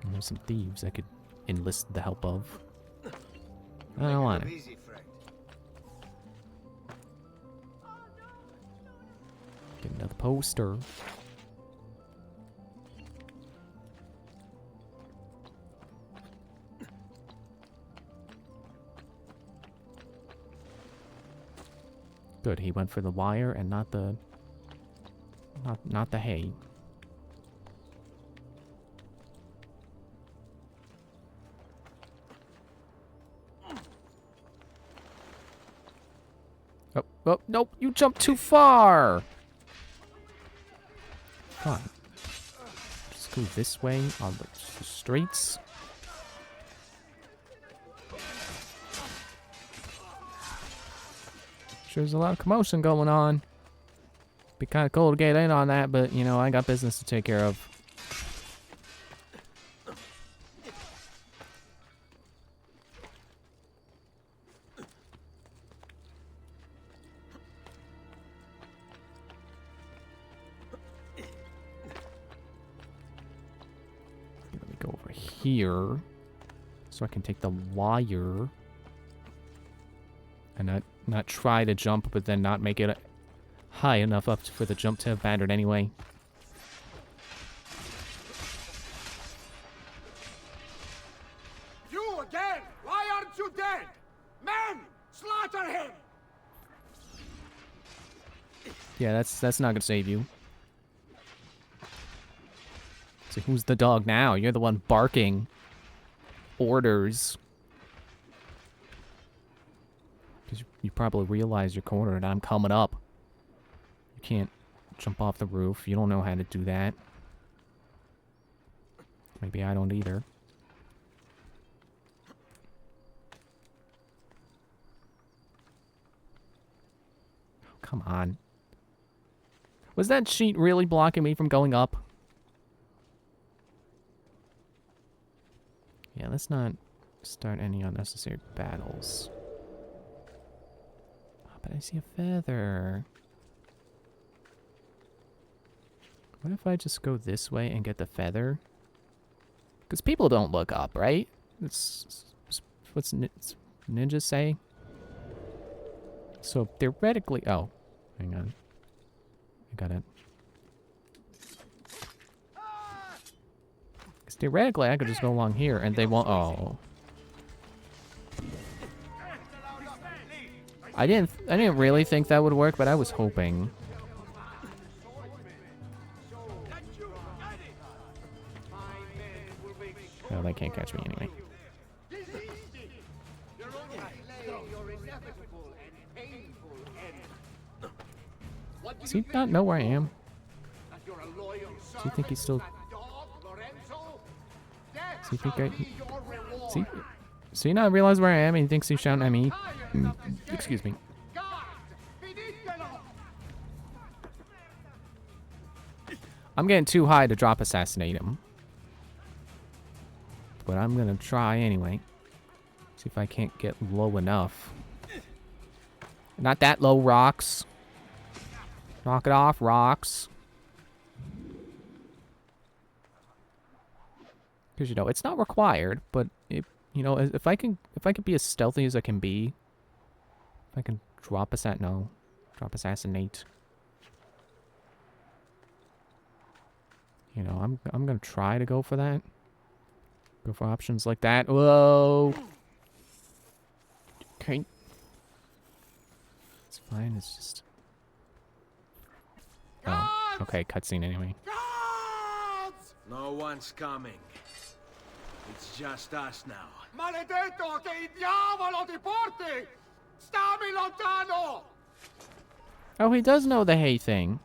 And there's some thieves I could enlist the help of. I don't want it. Get another poster. Good, he went for the wire and not the not the hay. Oh, nope, you jumped too far! Fine. Just go this way on the streets. Sure, there's a lot of commotion going on. Be kind of cool to get in on that, but, you know, I got business to take care of. Let me go over here so I can take the wire and not try to jump, but then not make it high enough up for the jump to have mattered anyway. You again! Why aren't you dead? Men! Slaughter him! Yeah, that's not gonna save you. So who's the dog now? You're the one barking orders. Because you probably realize you're cornered. I'm coming up. You can't jump off the roof. You don't know how to do that. Maybe I don't either. Oh, come on. Was that sheet really blocking me from going up? Yeah, let's not start any unnecessary battles. But I see a feather. What if I just go this way and get the feather? Because people don't look up, right? It's what's ninjas say? So theoretically... Oh, hang on. I got it. Because theoretically I could just go along here and they won't... Oh. I didn't really think that would work, but I was hoping. No, they can't catch me anyway. Does he not know where I am? Does he think he's still... Does he think I... See, now I realize where I am and he thinks he's shouting at me. Excuse me. I'm getting too high to drop assassinate him. But I'm gonna try anyway. See if I can't get low enough. Not that low, rocks. Knock it off, rocks. Because, you know, it's not required, but it, you know, if I can be as stealthy as I can be, if I can drop assassinate. You know, I'm gonna try to go for that. Go for options like that. Whoa. Okay. It's fine. It's just. Oh, okay. Cutscene anyway. No one's coming. It's just us now. Maledetto che il diavolo ti porti! Stammi lontano! Oh, he does know the hay thing.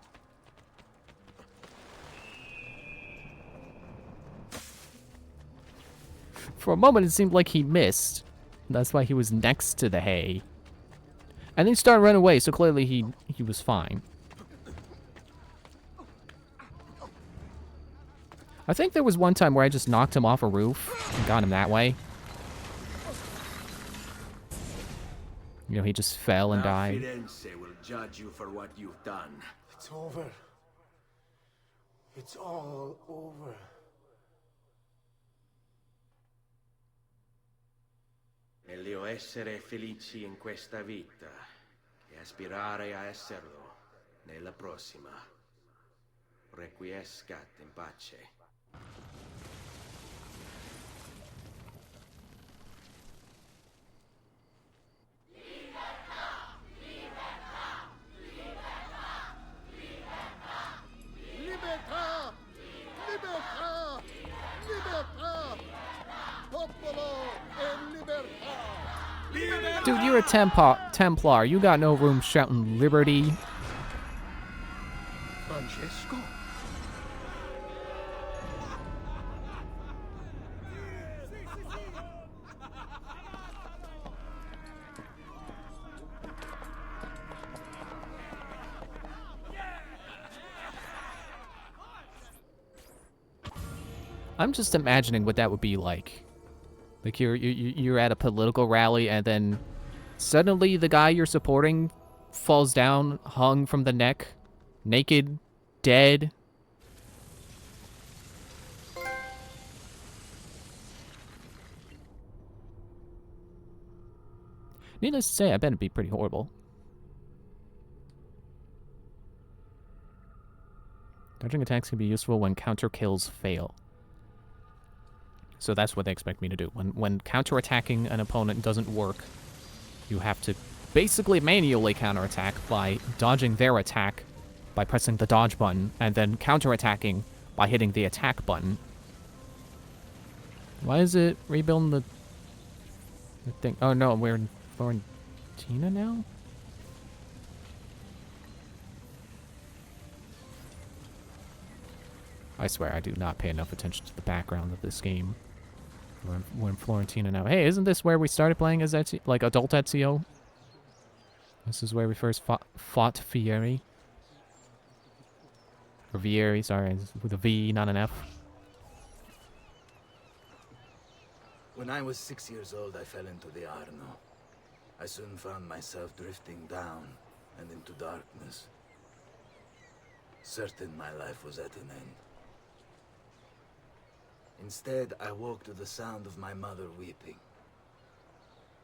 For a moment, it seemed like he missed. That's why he was next to the hay. And then he started running away, so clearly he was fine. I think there was one time where I just knocked him off a roof and got him that way. You know, he just fell and died. Firenze will judge you for what you've done. It's over. It's all over. Meglio essere felici in questa vita che aspirare a esserlo nella prossima. Requiescat in pace. Libertà! Libertà! Libertà! Popolo e libertà! Dude, you're a Templar. You got no room shouting liberty. Francesco? I'm just imagining what that would be like. Like you're at a political rally and then suddenly the guy you're supporting falls down, hung from the neck, naked, dead. Needless to say, I bet it'd be pretty horrible. Dodging attacks can be useful when counter kills fail. So that's what they expect me to do. When counterattacking an opponent doesn't work, you have to basically manually counterattack by dodging their attack by pressing the dodge button, and then counterattacking by hitting the attack button. Why is it rebuilding the thing? Oh no, we're in Florentina now? I swear I do not pay enough attention to the background of this game. We're in Florentina now. Hey, isn't this where we started playing as Ezio, like adult Ezio? This is where we first fought Fieri. Or Vieri, sorry, with a V, not an F. When I was 6 years old, I fell into the Arno. I soon found myself drifting down and into darkness. Certain my life was at an end. Instead, I woke to the sound of my mother weeping.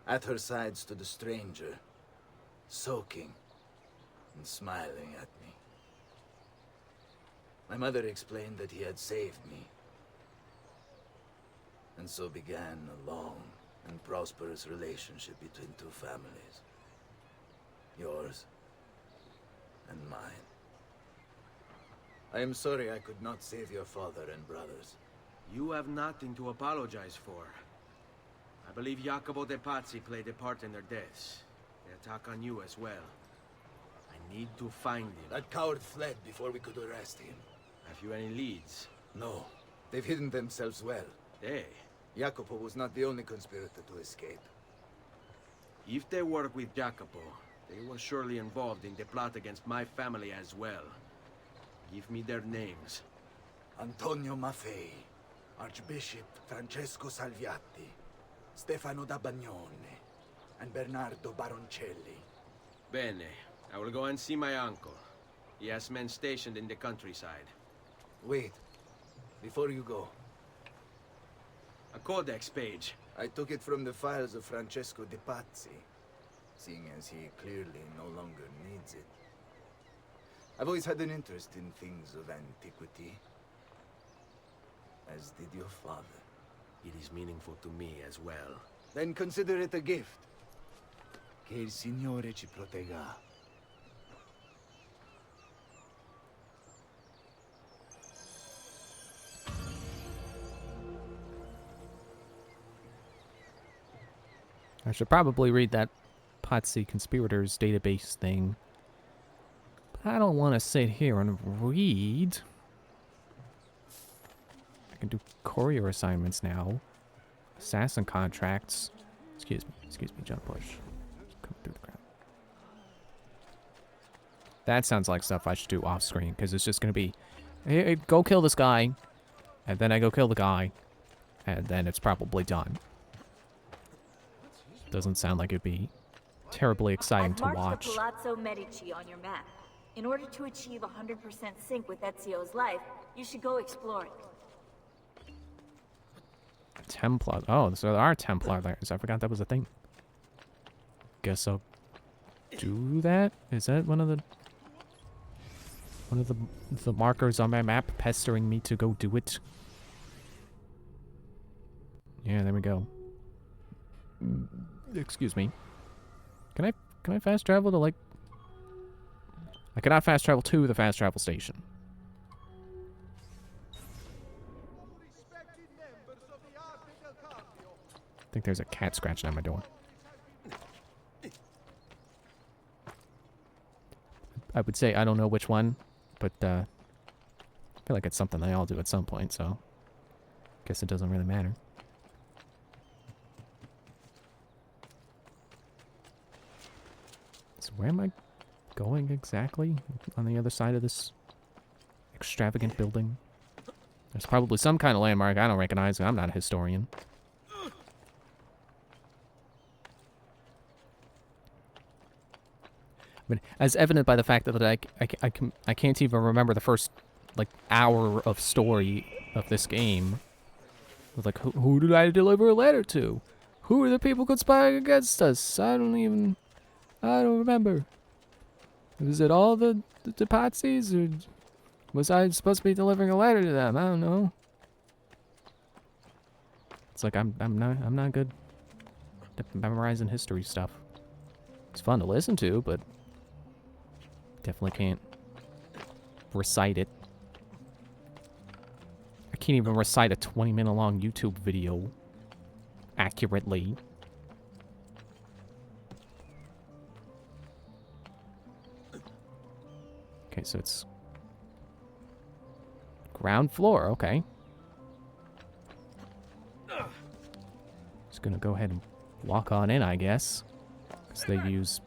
At her side stood a stranger, soaking and smiling at me. My mother explained that he had saved me. And so began a long and prosperous relationship between two families. Yours and mine. I am sorry I could not save your father and brothers. You have nothing to apologize for. I believe Jacopo de Pazzi played a part in their deaths. They attack on you as well. I need to find him. That coward fled before we could arrest him. Have you any leads? No. They've hidden themselves well. They? Jacopo was not the only conspirator to escape. If they work with Jacopo, they were surely involved in the plot against my family as well. Give me their names. Antonio Maffei, Archbishop Francesco Salviati, Stefano da Bagnone, and Bernardo Baroncelli. Bene. I will go and see my uncle. He has men stationed in the countryside. Wait. Before you go. A codex page. I took it from the files of Francesco de Pazzi, seeing as he clearly no longer needs it. I've always had an interest in things of antiquity, as did your father. It is meaningful to me as well. Then consider it a gift. Che il Signore ci protegga. I should probably read that Pazzi Conspirators database thing. But I don't want to sit here and read. I can do courier assignments now. Assassin contracts. Excuse me, John Bush. Come through the crowd. That sounds like stuff I should do off screen, because it's just going to be, hey, go kill this guy, and then I go kill the guy, and then it's probably done. Doesn't sound like it'd be terribly exciting to watch. I've marked the Palazzo Medici on your map. In order to achieve 100% sync with Ezio's life, you should go exploring. Templar. Oh, so there are Templar there. I forgot that was a thing. Guess I'll do that. Is that one of the markers on my map pestering me to go do it? Yeah, there we go. Excuse me. Can I fast travel to, like... I cannot fast travel to the fast travel station. I think there's a cat scratching at my door. I would say I don't know which one, but I feel like it's something they all do at some point, so guess it doesn't really matter. So where am I going exactly on the other side of this extravagant building? There's probably some kind of landmark I don't recognize. I'm not a historian. I mean, as evident by the fact that I can't even remember the first, like, hour of story of this game. Like, who did I deliver a letter to? Who are the people conspiring against us? I don't remember. Was it all the Pazzis, or was I supposed to be delivering a letter to them? I don't know. It's like I'm not good at memorizing history stuff. It's fun to listen to, but definitely can't recite it. I can't even recite a 20-minute long YouTube video accurately. Okay, so it's ground floor, okay. Just gonna go ahead and walk on in, I guess. Because they use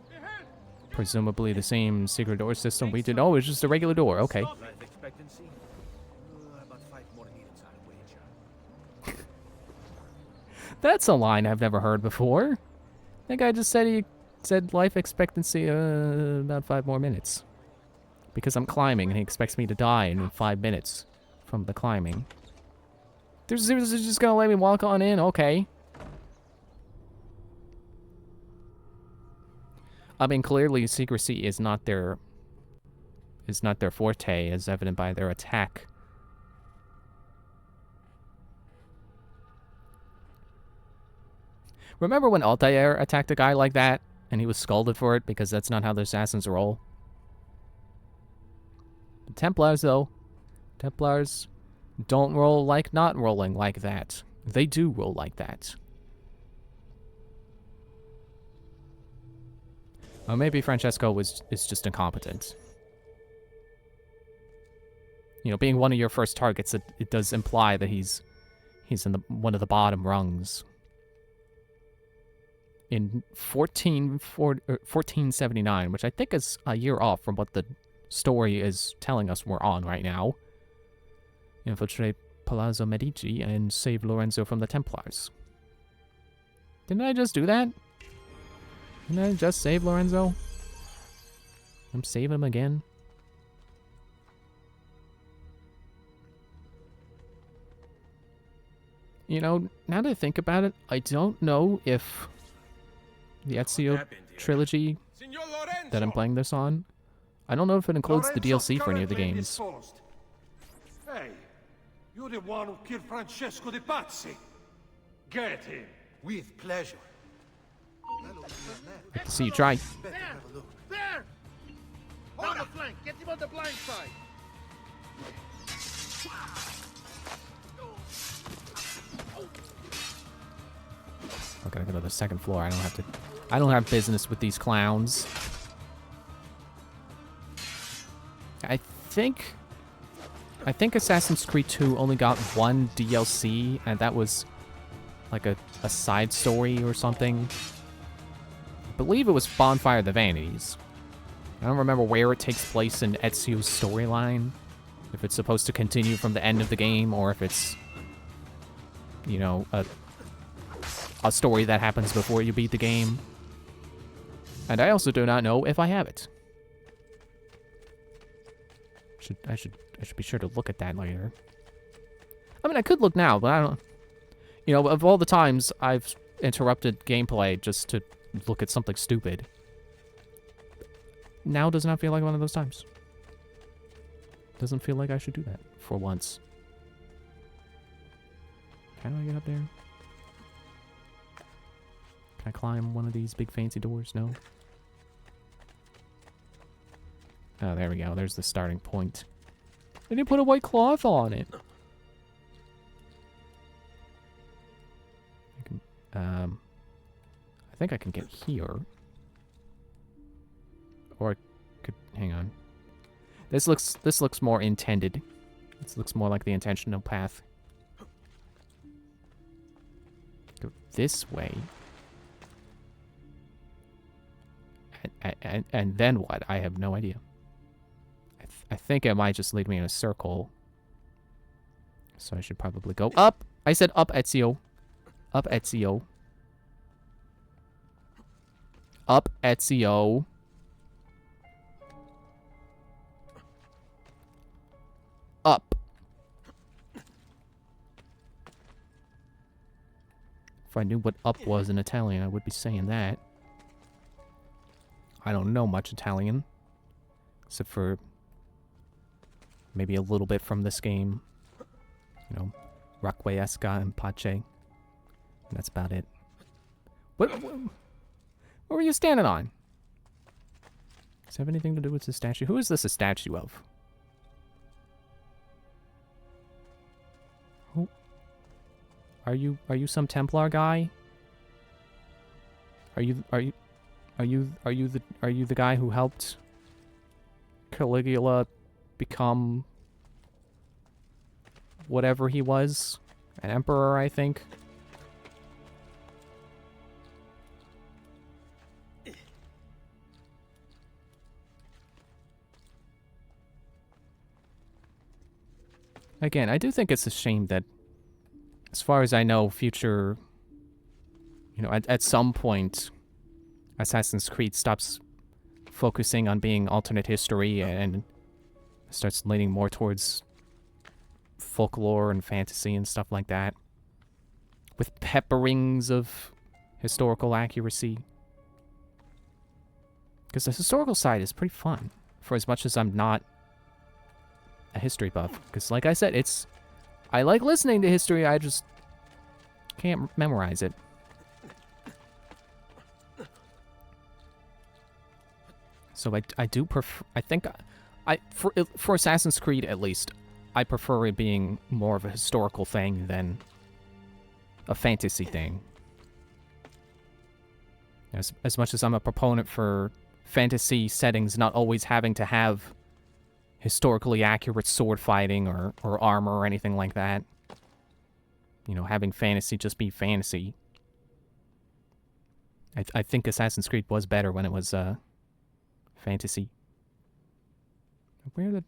presumably the same secret door system we did. Oh, it's just a regular door, okay. That's a line I've never heard before. That guy just said life expectancy about 5 more minutes. Because I'm climbing and he expects me to die in 5 minutes from the climbing. They're just gonna let me walk on in, okay. I mean, clearly secrecy is not their forte, as evident by their attack. Remember when Altair attacked a guy like that, and he was scolded for it because that's not how the assassins roll? The Templars, though, Templars don't roll like not rolling like that. They do roll like that. Or maybe Francesco is just incompetent. You know, being one of your first targets, it does imply that he's in one of the bottom rungs. In 1479, which I think is a year off from what the story is telling us we're on right now. Infiltrate Palazzo Medici and save Lorenzo from the Templars. Didn't I just do that? Didn't I just save Lorenzo? I'm saving him again. You know, now that I think about it, I don't know if the Ezio trilogy that I'm playing this on, I don't know if it includes the DLC for any of the games. Hey, you're the one who killed Francesco de Pazzi. Get him. With pleasure. See you try. There! There! On the flank! Get him on the blind side! I gotta go to the second floor. I don't have business with these clowns. I think Assassin's Creed 2 only got one DLC, and that was like a side story or something. I believe it was Bonfire of the Vanities. I don't remember where it takes place in Ezio's storyline. If it's supposed to continue from the end of the game, or if it's, you know, a story that happens before you beat the game. And I also do not know if I have it. I should be sure to look at that later. I mean, I could look now, but I don't... You know, of all the times I've interrupted gameplay just to look at something stupid, now does not feel like one of those times. Doesn't feel like I should do that for once. How do I get up there? Can I climb one of these big fancy doors? No? Oh, there we go. There's the starting point. They didn't put a white cloth on it. I think I can get here. Or I could... Hang on. This looks more intended. This looks more like the intentional path. Go this way. And then what? I have no idea. I think it might just lead me in a circle. So I should probably go up. I said up, Ezio. Up, Ezio. Up, Ezio. Up. If I knew what up was in Italian, I would be saying that. I don't know much Italian. Except for maybe a little bit from this game. You know, Requiesca and Pace. And that's about it. What were you standing on? Does it have anything to do with the statue? Who is this a statue of? Who? Are you some Templar guy? Are you the guy who helped Caligula become whatever he was? An emperor, I think. Again, I do think it's a shame that, as far as I know, future, you know, at some point, Assassin's Creed stops focusing on being alternate history and starts leaning more towards folklore and fantasy and stuff like that, with pepperings of historical accuracy. Because the historical side is pretty fun, for as much as I'm not a history buff. Because like I said, I like listening to history, I just can't memorize it. So I do prefer, I think, for Assassin's Creed at least, I prefer it being more of a historical thing than a fantasy thing. As much as I'm a proponent for fantasy settings not always having to have historically accurate sword fighting or armor or anything like that. You know, having fantasy just be fantasy. I think Assassin's Creed was better when it was fantasy. Where the...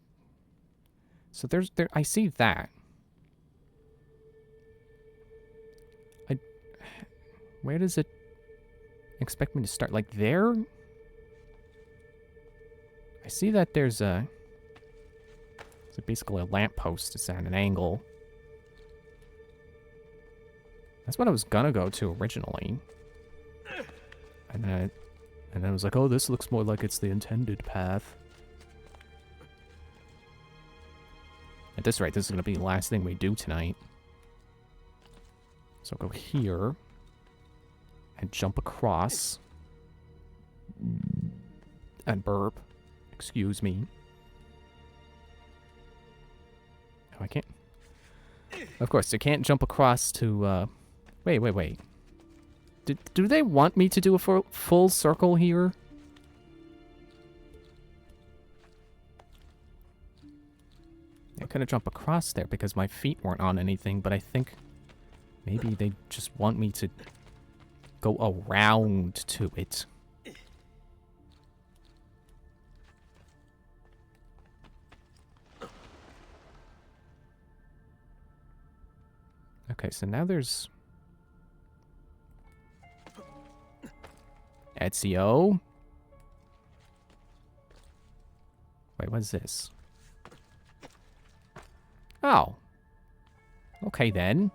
So there I see that. Where does it expect me to start? Like there? I see that there's a... It's basically a lamppost. It's at an angle. That's what I was gonna go to originally. And then I was like, oh, this looks more like it's the intended path. At this rate, this is gonna be the last thing we do tonight. So I'll go here. And jump across. And burp. Excuse me. Oh, I can't... Of course, I can't jump across to, Wait. Do they want me to do a full circle here? I could have jumped across there because my feet weren't on anything, but I think maybe they just want me to go around to it. Okay, so now there's... Ezio? Wait, what is this? Oh. Okay, then.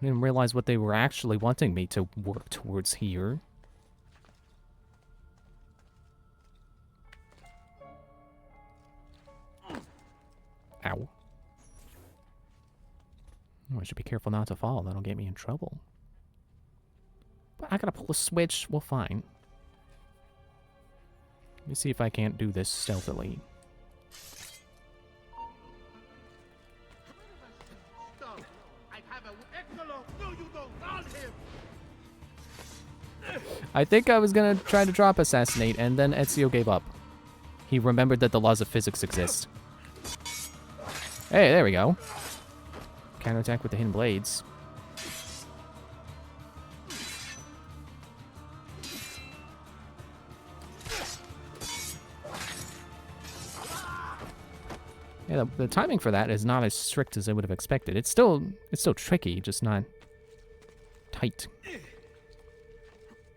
I didn't realize what they were actually wanting me to work towards here. Ow. Oh, I should be careful not to fall. That'll get me in trouble. But I gotta pull a switch. Well, fine. Let me see if I can't do this stealthily. I think I was gonna try to drop assassinate, and then Ezio gave up. He remembered that the laws of physics exist. Hey, there we go. Counterattack with the hidden blades. Yeah, the timing for that is not as strict as I would have expected. It's still tricky, just not tight.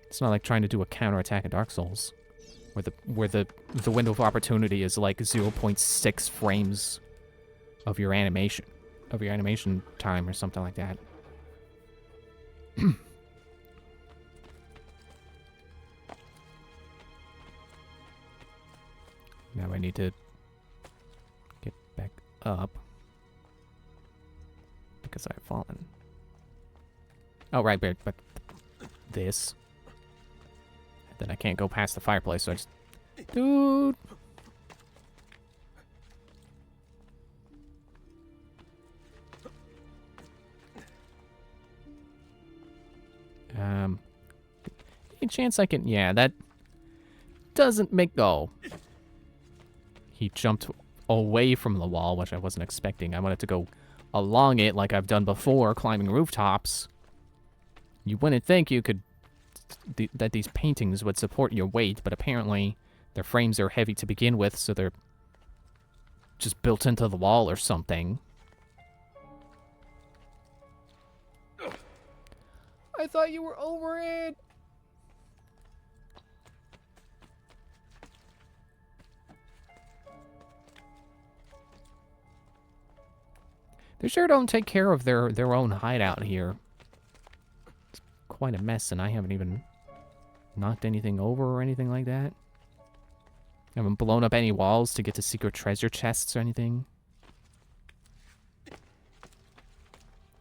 It's not like trying to do a counterattack in Dark Souls, where the window of opportunity is like 0.6 frames of your animation time or something like that. Now I need to get back up because I've fallen. Oh, right, but this. Then I can't go past the fireplace, so I just... Dude! Any chance I can... Yeah, that doesn't make... Oh. He jumped away from the wall, which I wasn't expecting. I wanted to go along it like I've done before, climbing rooftops. You wouldn't think you could... that these paintings would support your weight, but apparently their frames are heavy to begin with, so they're just built into the wall or something. I thought you were over it! They sure don't take care of their own hideout here. It's quite a mess, and I haven't even knocked anything over or anything like that. I haven't blown up any walls to get to secret treasure chests or anything.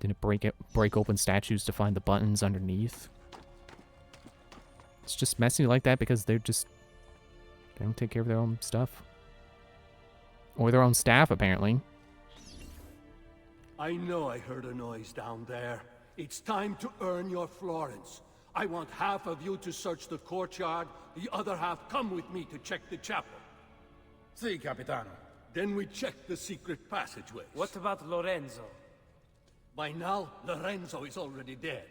Didn't break open statues to find the buttons underneath. It's just messy like that because they don't take care of their own stuff. Or their own staff, apparently. I know I heard a noise down there. It's time to earn your florins. I want half of you to search the courtyard, the other half come with me to check the chapel. Si, Capitano. Then we check the secret passageways. What about Lorenzo? By now, Lorenzo is already dead.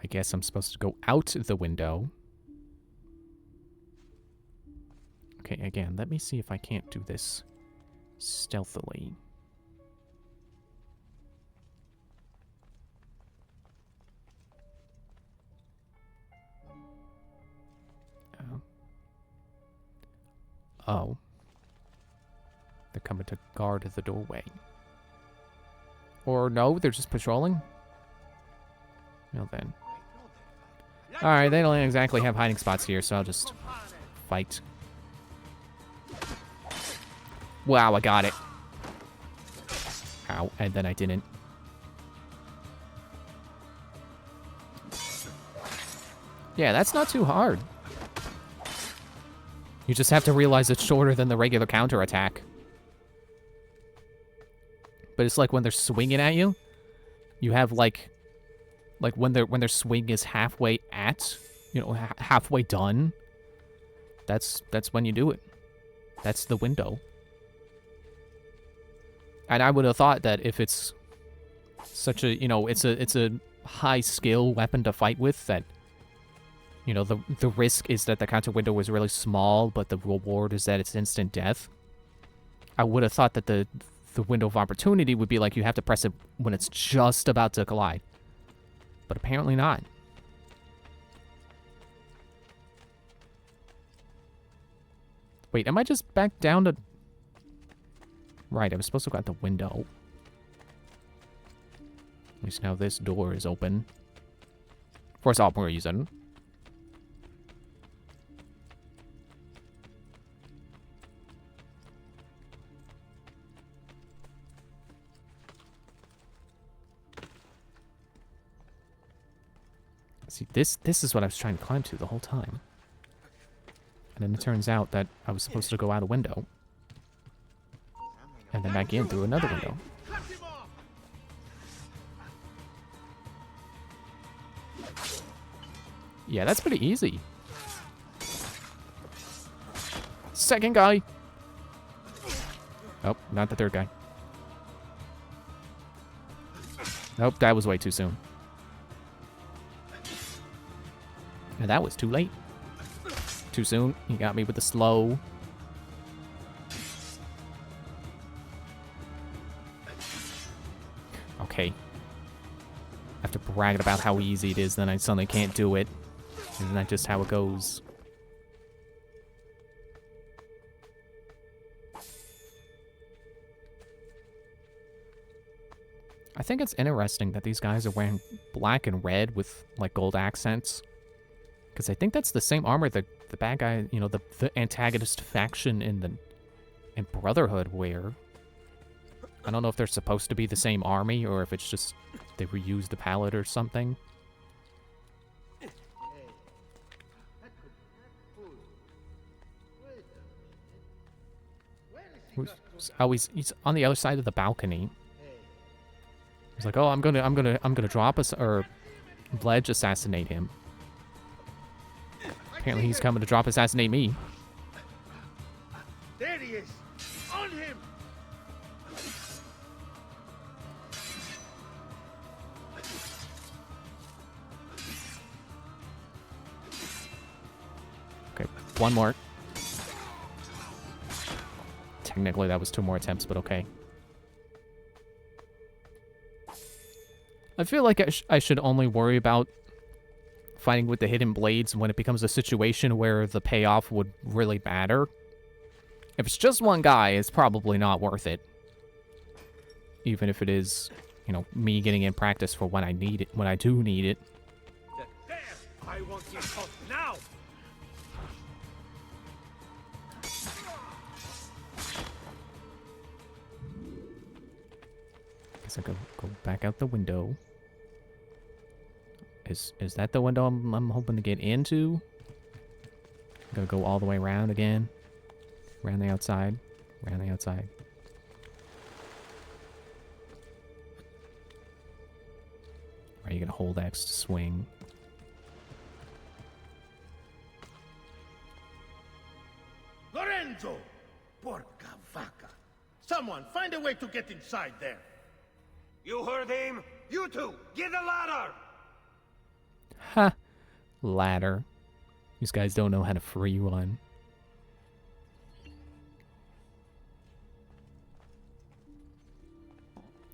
I guess I'm supposed to go out the window. Okay, again, let me see if I can't do this stealthily. Oh. They're coming to guard the doorway. Or no, they're just patrolling? Well then. Alright, they don't exactly have hiding spots here, so I'll just fight. Wow, I got it. Ow, and then I didn't. Yeah, that's not too hard. You just have to realize it's shorter than the regular counterattack. But it's like when they're swinging at you, you have like when their swing is halfway at, halfway done. That's when you do it. That's the window. And I would have thought that if it's such a, it's a high skill weapon to fight with, that the risk is that the counter window is really small, but the reward is that it's instant death. I would have thought that the window of opportunity would be like you have to press it when it's just about to collide. But apparently not. Wait, am I just back down to... Right, I was supposed to go out the window. At least now this door is open. For some reason. See, this is what I was trying to climb to the whole time. And then it turns out that I was supposed to go out a window. And then back in through another window. Yeah, that's pretty easy. Second guy! Oh, not the third guy. Nope, that was way too soon. And that was too late. Too soon. He got me with the slow. Okay. After bragging about how easy it is, then I suddenly can't do it. Isn't that just how it goes? I think it's interesting that these guys are wearing black and red with, like, gold accents. Because I think that's the same armor the bad guy, the antagonist faction in Brotherhood wear. I don't know if they're supposed to be the same army or if it's just they reused the palette or something. He's on the other side of the balcony. He's like, oh, I'm gonna drop us or ledge assassinate him. Apparently he's coming to drop assassinate me. There he is! On him! Okay, one more. Technically that was 2 more attempts, but okay. I feel like I should only worry about fighting with the hidden blades when it becomes a situation where the payoff would really matter. If it's just one guy, it's probably not worth it. Even if it is, me getting in practice for when I need it, when I do need it. There! I want you caught now! Guess I go back out the window. Is that the window I'm hoping to get into? I'm gonna go all the way around again. Around the outside. Around the outside. Are you gonna hold X to swing? Lorenzo! Porca vaca. Someone, find a way to get inside there. You heard him? You two, get a ladder! Ha! Ladder. These guys don't know how to free one.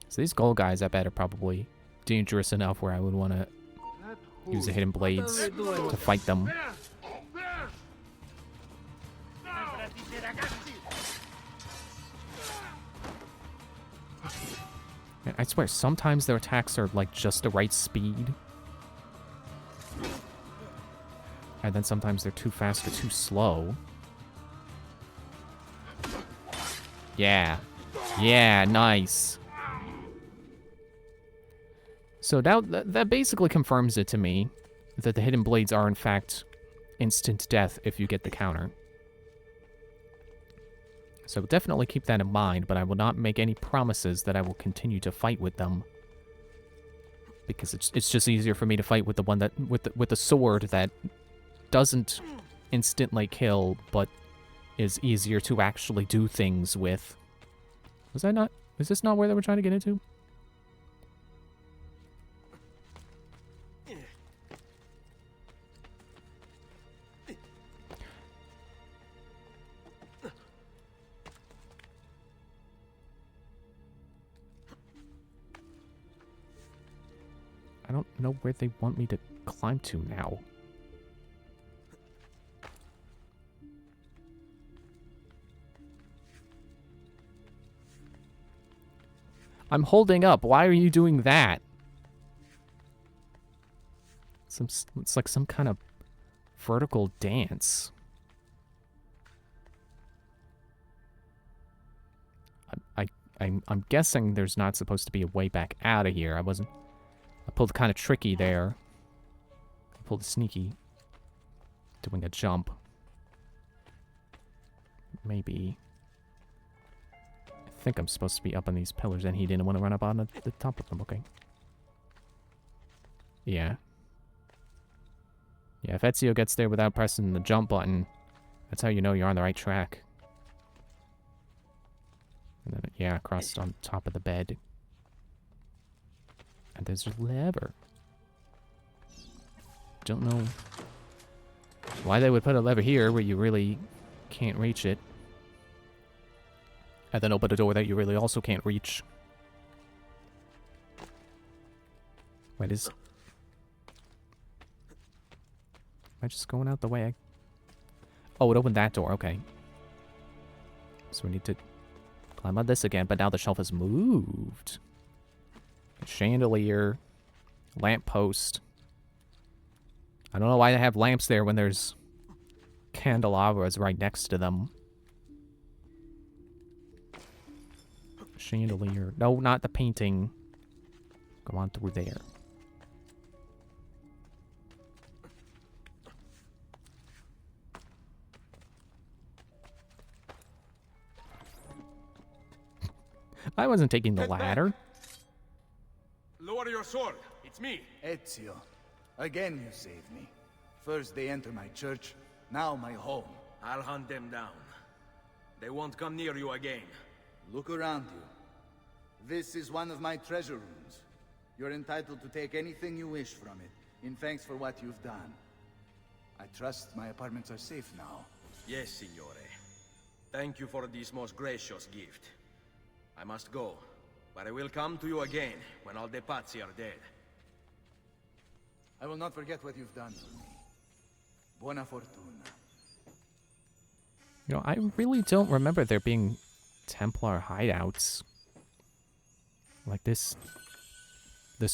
So these gold guys, I bet, are probably dangerous enough where I would want to use the hidden blades to fight them. I swear, sometimes their attacks are like just the right speed. And then sometimes they're too fast or too slow. Yeah. Yeah, nice. So now that basically confirms it to me that the hidden blades are in fact instant death if you get the counter. So definitely keep that in mind, but I will not make any promises that I will continue to fight with them. Because it's just easier for me to fight with the one that with the sword that doesn't instantly kill, but is easier to actually do things with. Was I not? Is this not where they were trying to get into? I don't know where they want me to climb to now. I'm holding up. Why are you doing that? It's like some kind of vertical dance. I'm guessing there's not supposed to be a way back out of here. I pulled kind of tricky there. I pulled sneaky. Doing a jump. Maybe. I think I'm supposed to be up on these pillars, and he didn't want to run up on the top of them. Okay. Yeah. Yeah, if Ezio gets there without pressing the jump button, that's how you know you're on the right track. And then, yeah, across on top of the bed. And there's a lever. Don't know why they would put a lever here where you really can't reach it. And then open a door that you really also can't reach. Wait, am I just going out the way I... Oh, it opened that door, okay. So we need to climb on this again, but now the shelf has moved. Chandelier. Lamppost. I don't know why they have lamps there when there's candelabras right next to them. Chandelier. No, not the painting. Go on through there. I wasn't taking the ladder. Lower your sword. It's me. Ezio, again you saved me. First they enter my church, now my home. I'll hunt them down. They won't come near you again. Look around you. This is one of my treasure rooms. You're entitled to take anything you wish from it, in thanks for what you've done. I trust my apartments are safe now. Yes, signore. Thank you for this most gracious gift. I must go, but I will come to you again when all the Pazzi are dead. I will not forget what you've done for me. Buona fortuna. You know, I really don't remember there being Templar hideouts. Like this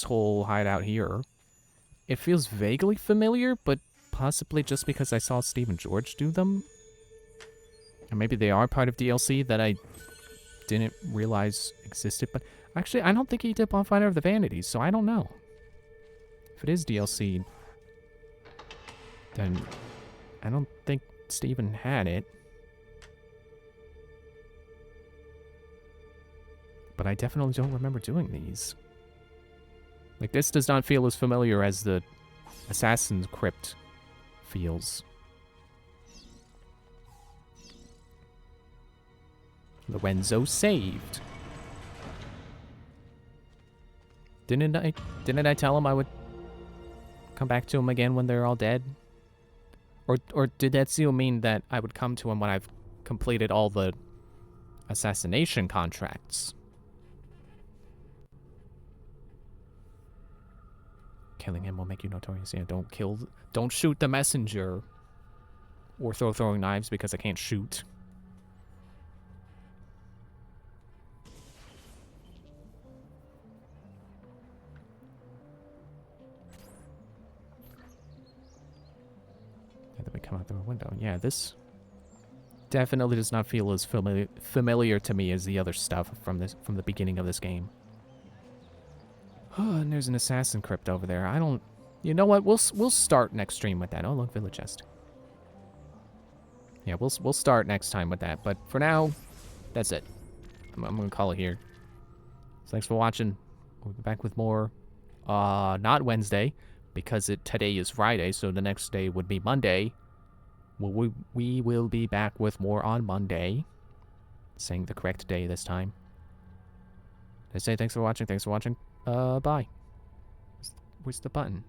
whole hideout here. It feels vaguely familiar, but possibly just because I saw Steve and George do them. Or maybe they are part of DLC that I didn't realize existed. But actually, I don't think he did Bonfire of the Vanities, so I don't know. If it is DLC, then I don't think Steven had it. But I definitely don't remember doing these. Like, this does not feel as familiar as the Assassin's Crypt feels. Lorenzo saved. Didn't I tell him I would come back to him again when they're all dead? Or did Ezio mean that I would come to him when I've completed all the assassination contracts? Killing him will make you notorious. Yeah, don't shoot the messenger. Or throwing knives because I can't shoot. And then we come out through a window. Yeah, this definitely does not feel as familiar to me as the other stuff from the beginning of this game. Oh, and there's an assassin crypt over there. I don't. You know what? We'll start next stream with that. Oh, look, village chest. Yeah, we'll start next time with that. But for now, that's it. I'm gonna call it here. So thanks for watching. We'll be back with more. Not Wednesday, because today is Friday, so the next day would be Monday. Well, we will be back with more on Monday. Saying the correct day this time. I say thanks for watching. Thanks for watching. Bye. Where's the button?